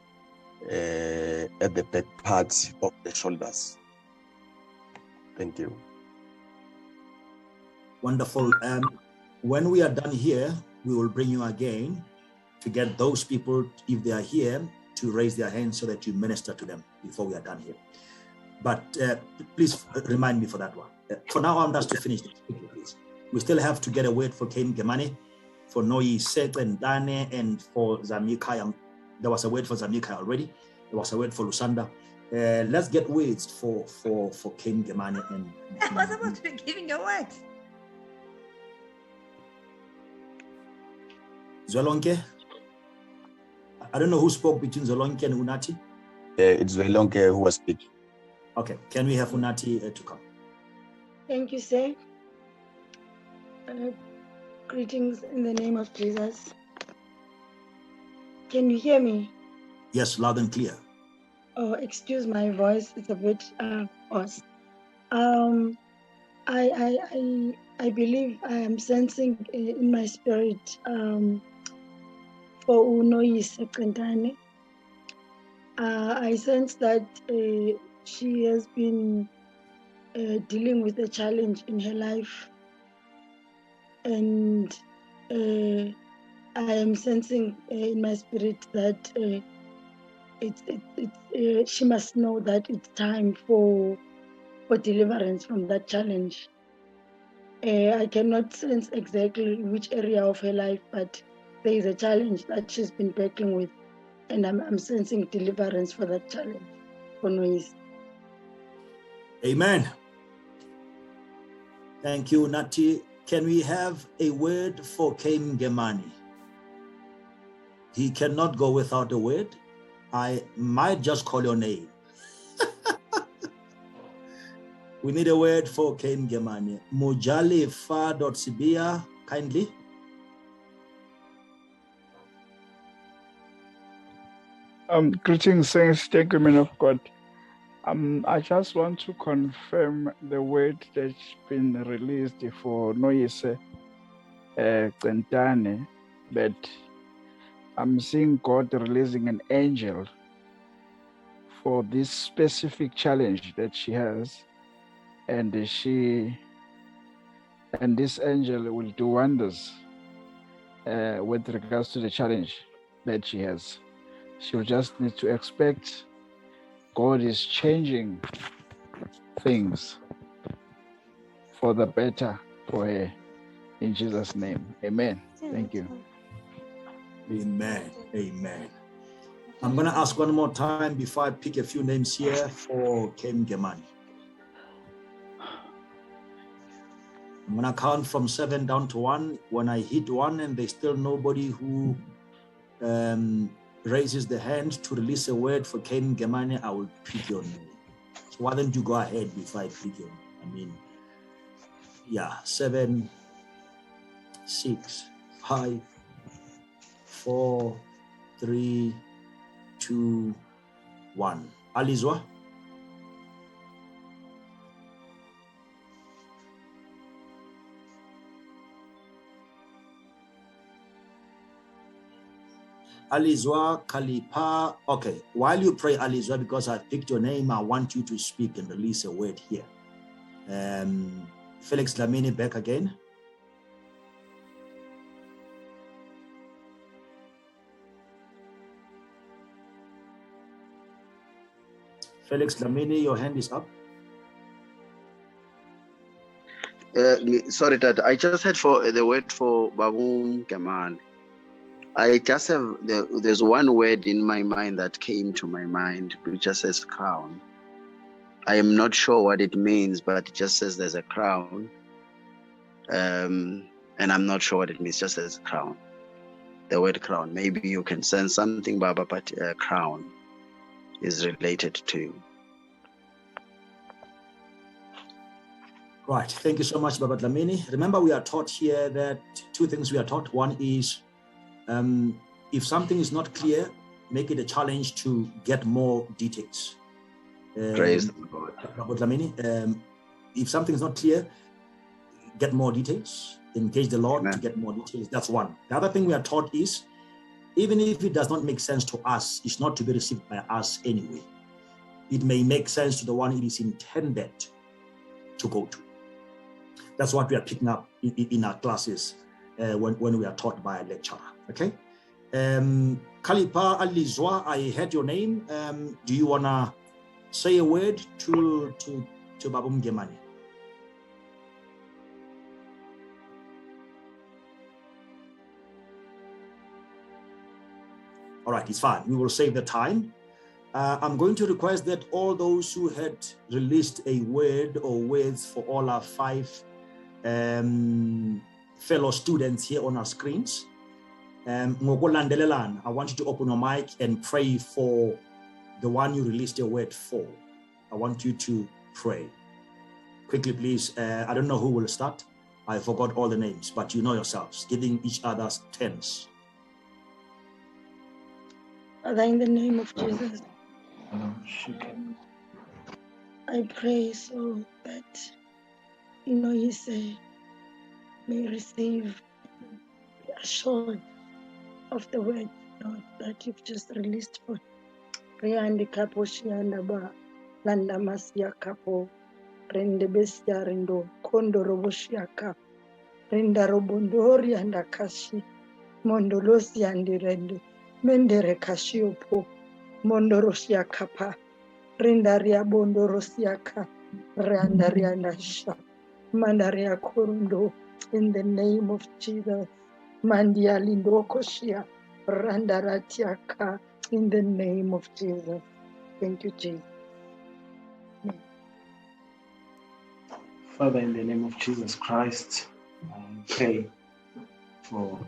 at the back part of the shoulders. Thank you. Wonderful. When we are done here, we will bring you again to get those people, if they are here, to raise their hands so that you minister to them before we are done here. But please remind me for that one. For now, I want us to finish this quickly, please. We still have to get a word for Cain Gemani, for Noi Set and Dane, and for Zamikaya. There was a word for Zamikaya already. There was a word for Lusanda. Let's get words for Cain Gemani. And I was about to be giving a word. Zwelonke. I don't know who spoke between Zwelonke and Unati. It's Zwelonke who was speaking. Okay, can we have Unati to come? Thank you, sir. Greetings in the name of Jesus. Can you hear me? Yes, loud and clear. Oh, excuse my voice; it's a bit hoarse. I believe I am sensing in my spirit for Unoyise Kentane. I sense that she has been dealing with a challenge in her life, and I am sensing in my spirit that she must know that it's time for deliverance from that challenge. I cannot sense exactly which area of her life, but there is a challenge that she's been battling with, and I'm sensing deliverance for that challenge. For Noise. Amen. Thank you, Nati. Can we have a word for Cain Gemani? He cannot go without a word. I might just call your name. We need a word for Cain Gemani. Mojali Fa.Sibia, kindly. Greetings, saints, gentlemen of God. I just want to confirm the word that's been released for Noise Kentane, that I'm seeing God releasing an angel for this specific challenge that she has, and she And this angel will do wonders with regards to the challenge that she has. She'll just need to expect God is changing things for the better for her. In Jesus' name, amen. Thank you. Amen. Amen. I'm going to ask one more time before I pick a few names here for Ken Gemani. I'm going to count from 7 down to 1. When I hit 1 and there's still nobody who raises the hand to release a word for Ken Gemani, I will pick your name. So why don't you go ahead before I pick your name? I mean, yeah, 7, 6, 5, 4, 3, 2, 1. Alizwa? Alizwa Kalipa. Okay, while you pray, Alizwa, because I picked your name, I want you to speak and release a word here. Felix Lamini back again. Felix Lamini, your hand is up. Sorry, Dad. I just had for the word for Babu Gaman. I just have there's one word in my mind that came to my mind, which just says crown. I am not sure what it means, but it just says there's a crown. And I'm not sure what it means. It just says crown. The word crown. Maybe you can sense something, Baba, but crown is related to. Right. Thank you so much, Baba Dlamini. Remember, we are taught here that two things we are taught. One is if something is not clear, make it a challenge to get more details. Praise the Lord. Baba Dlamini, if something is not clear, get more details. Engage the Lord Amen. To get more details. That's one. The other thing we are taught is, even if it does not make sense to us, it's not to be received by us anyway. It may make sense to the one it is intended to go to. That's what we are picking up in our classes when we are taught by a lecturer. Okay. Kalipa Alizwa, I heard your name. Do you wanna say a word to Babu Mgemani? All right, it's fine. We will save the time. I'm going to request that all those who had released a word or words for all our 5 fellow students here on our screens, I want you to open your mic and pray for the one you released a word for. I want you to pray. Quickly, please. I don't know who will start. I forgot all the names, but you know yourselves, giving each other's turns. Father, in the name of Jesus, I pray so that, you say, may receive the assurance of the word, Lord, that you've just released for Riandi Kapo Shianda Ba Landa Masia Kapo Rende Bestia Rendo Kondo Roboshiaka Renda Robondori and Akashi Mondolosi and Rende Mendere Kashiopo Mondorosia Kapa Rendaria Bondorosiaka Randaria Nasha Mandaria Kurundo in the name of Jesus. Mandia Lindokoshia Randaratiaka in the name of Jesus. Thank you, Jesus. Father, in the name of Jesus Christ, I pray for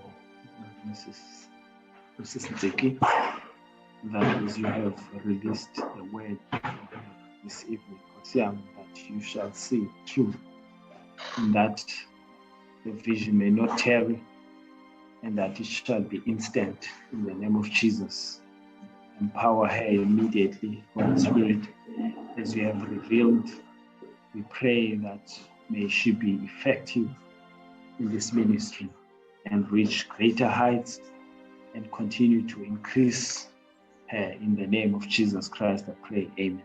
Mrs. Ntsiki, that as you have released the word this evening, that you shall see through, and that the vision may not tarry, and that it shall be instant in the name of Jesus. Empower her immediately, Holy Spirit, as you have revealed. We pray that may she be effective in this ministry and reach greater heights and continue to increase her in the name of Jesus Christ. I pray, amen.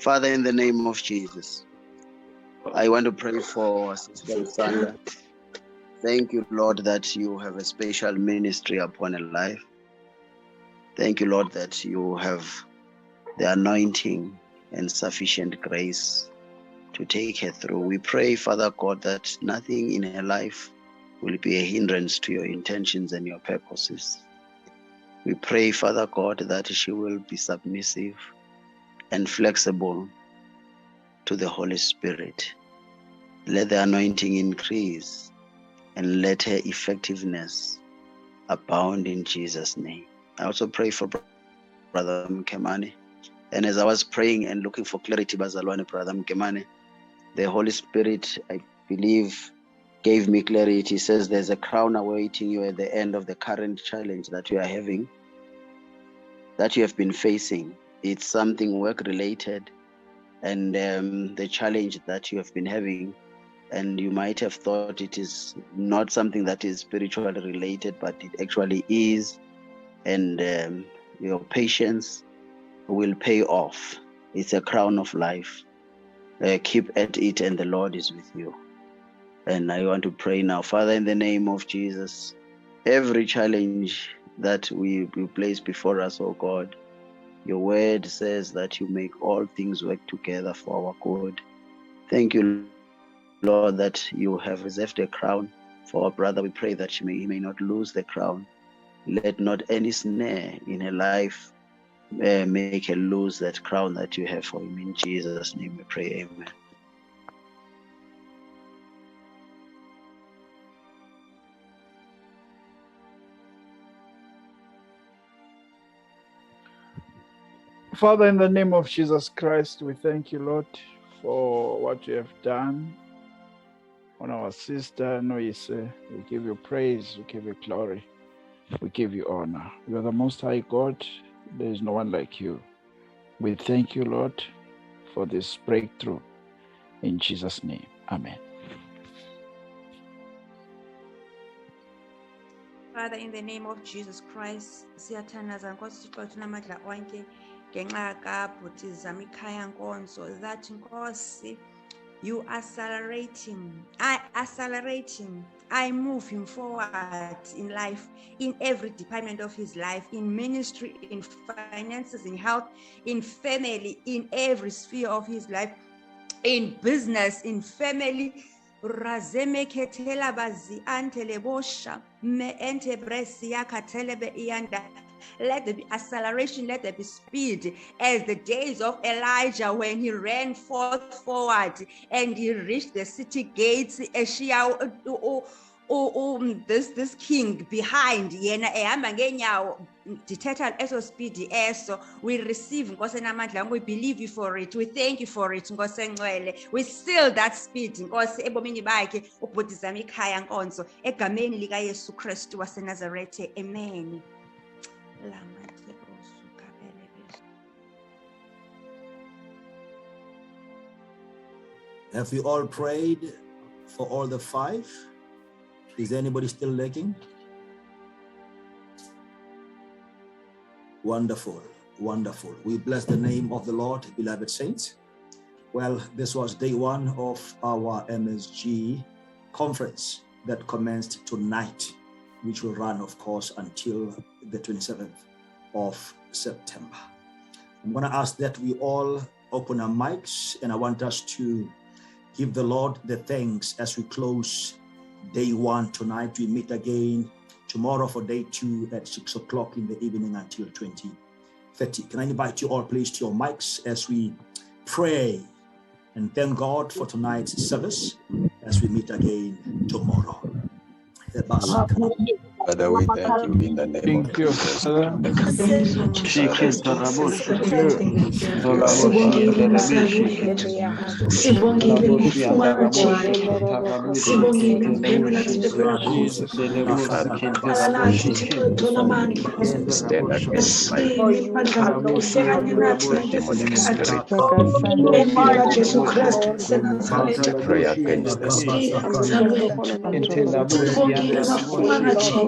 Father, in the name of Jesus, I want to pray for Sister Sandra. Thank you, Lord, that you have a special ministry upon her life. Thank you, Lord, that you have the anointing and sufficient grace to take her through. We pray, Father God, that nothing in her life will be a hindrance to your intentions and your purposes. We pray, Father God, that she will be submissive and flexible to the Holy Spirit. Let the anointing increase and let her effectiveness abound in Jesus' name. I also pray for Brother Mkemane. And as I was praying and looking for clarity, Bazalwane, Brother Mkemane, the Holy Spirit, I believe, gave me clarity. He says there's a crown awaiting you at the end of the current challenge that you are having, that you have been facing. It's something work-related, and the challenge that you have been having, and you might have thought it is not something that is spiritually related, but it actually is, and your patience will pay off. It's a crown of life. Keep at it, and the Lord is with you. And I want to pray now, Father, in the name of Jesus, every challenge that we place before us, oh God, your word says that you make all things work together for our good. Thank you, Lord, that you have reserved a crown for our brother. We pray that he may not lose the crown. Let not any snare in her life make her lose that crown that you have for him. In Jesus' name we pray, amen. Father, in the name of Jesus Christ, we thank you, Lord, for what you have done on our sister Noise. We give you praise, we give you glory, we give you honor. You are the Most High God. There is no one like you. We thank you, Lord, for this breakthrough. In Jesus' name, amen. Father, in the name of Jesus Christ, siyathandaza Nkosi Thixo namadla onke ngenxa kabhuti Zamikhaya Nkonzo, that Nkosi, you are accelerating. I move him forward in life, in every department of his life, in ministry, in finances, in health, in family, in every sphere of his life, in business, in family. Razeme ketela bazi antele bosha me ente bresi yakatelebe ianda. Let there be acceleration, let there be speed, as the days of Elijah when he ran forward and he reached the city gates. This king behind yena ehamba ngenyawo dithetha eso speed eso. We receive Nkosi namandla, we believe you for it, we thank you for it Nkosi engcwele. We seal that speed Nkosi ebomini bakhe ubhuti Zamikhaya Nkonzo egameni lika Yesu Kristu waseNazaretha, amen. Have we all prayed for all the five? Is anybody still lacking? Wonderful, wonderful. We bless the name of the Lord, beloved saints. Well, this was day one of our MSG conference that commenced tonight, which will run, of course, until the 27th of September. I'm going to ask that we all open our mics, and I want us to give the Lord the thanks as we close day one tonight. We meet again tomorrow for day two at 6 o'clock in the evening until 20:30. Can I invite you all, please, to your mics as we pray and thank God for tonight's service as we meet again tomorrow. Father, we thank you in the name of Jesus. Against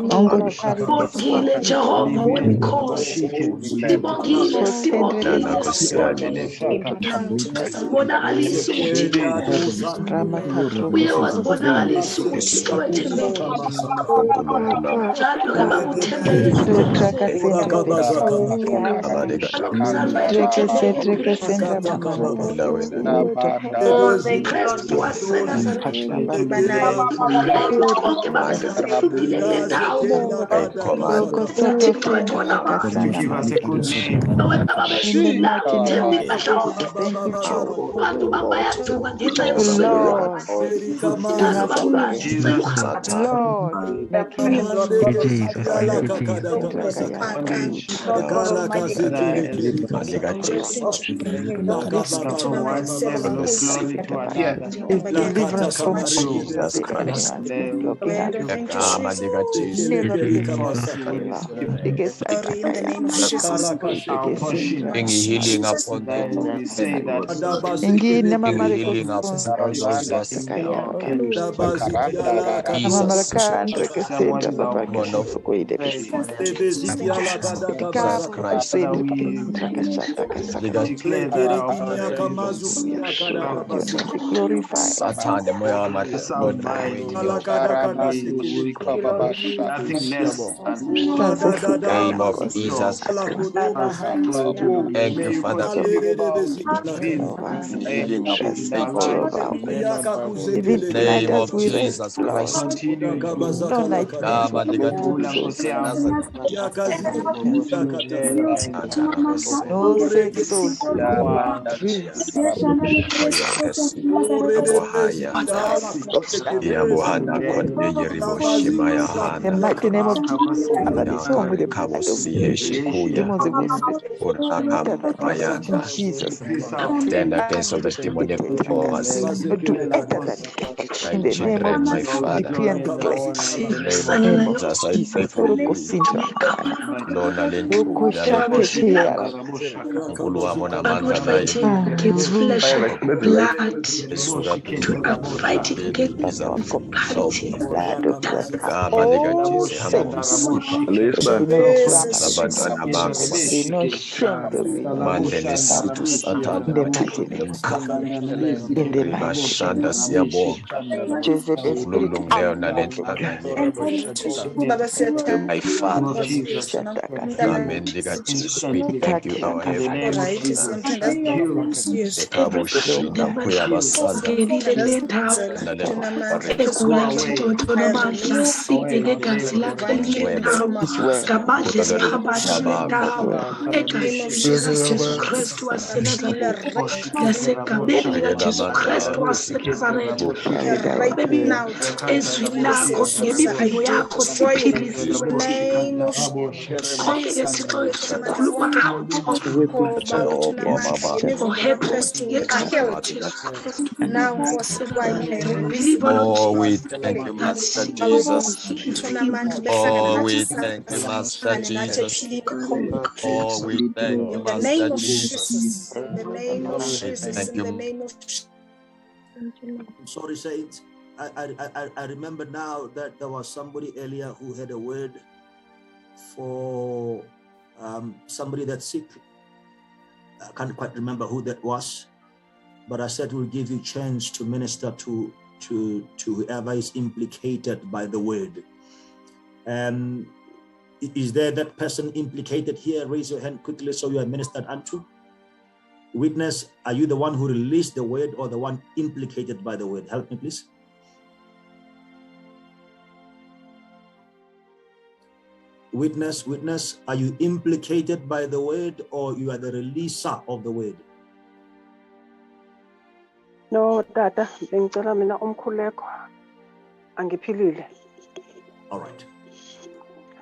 Sibongile Jehova wenkosi. Sibongile, sibongile, sibongile. Uyazibonakalisa uThixo muhle. Uye wazibonakalisa uThixo wethembekile. Njalo ke bakuthembekile. Oh, the Christ was Nazareth. Konke babesifundile ngendawo. Uthixo wethona Give us a good name. wena babeshila themba impahla abantu bayaduka ngenxa yoswelo lwabo njalo babulanisa Deliverance from Jesus Christ. Healing upon them. Healing upon all those that Nothing less than name of Jesus. Thank you, Father. Name of Jesus Christ. The mighty name of Jesus. Jesus. Stand against all the demonic powers. My children, my Father. Decree and declare. Name of Jesus, I against flesh and blood, to not fighting against principality. All saints be not trampled, be not shamed, be not in the mighty name of God. In the mighty name of Jezebel spirit out of the my Father. Amen. We thank you, our Heavenly Oh, we thank you, Master Jesus. Oh, we thank you, Master Jesus. Oh, we thank you, Master Jesus. Thank you. I'm sorry, saints. I remember now that there was somebody earlier who had a word for somebody that's sick. I can't quite remember who that was, but I said we'll give you a chance to minister to whoever is implicated by the word. Is there that person implicated here? Raise your hand quickly so you are ministered unto. Witness, are you the one who released the word or the one implicated by the word? Help me, please. Witness, are you implicated by the word or you are the releaser of the word? No, Tata, bengicela mina umkhuleko angiphilile. All right.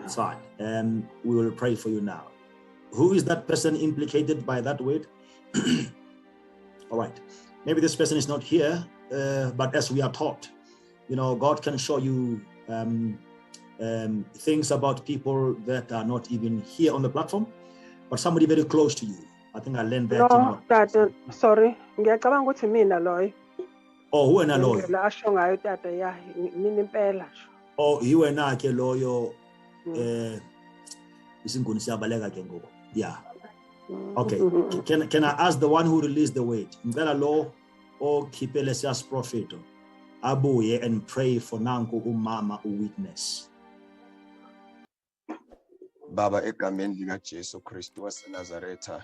It's fine. We will pray for you now. Who is that person implicated by that word? All right. Maybe this person is not here, but as we are taught, God can show you things about people that are not even here on the platform, but somebody very close to you. I think I learned that. No, Tata, sorry. Ngiyacabanga ukuthi mina loyo. Oh, wena loyo. La asho ngayo Tata ya mina impela. Oh, iwena ke loyo Yeah. Okay. Can I ask the one who released the word? Ngicela lo okhiphe lesiya prophet abuye and pray for nanku umama witness. Baba, egameni lika Jesu Kristu waseNazaretha,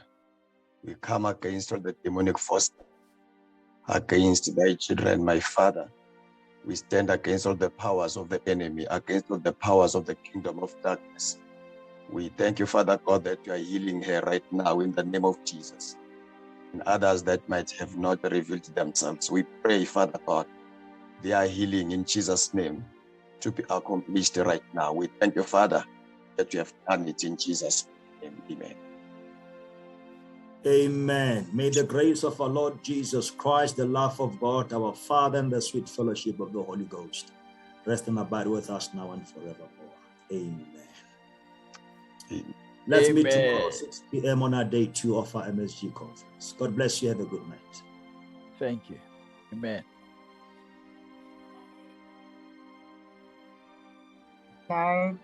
we come against all the demonic force, against thy children, my Father. We stand against all the powers of the enemy, against all the powers of the kingdom of darkness. We thank you, Father God, that you are healing her right now in the name of Jesus. And others that might have not revealed themselves, we pray, Father God, they are healing in Jesus' name to be accomplished right now. We thank you, Father, that you have done it in Jesus' name. Amen. Amen. May the grace of our Lord Jesus Christ, the love of God, our Father, and the sweet fellowship of the Holy Ghost rest and abide with us now and forevermore. Amen. Amen. Let's meet tomorrow 6 p.m. on our day 2 of our MSG conference. God bless you. Have a good night. Thank you. Amen. Night.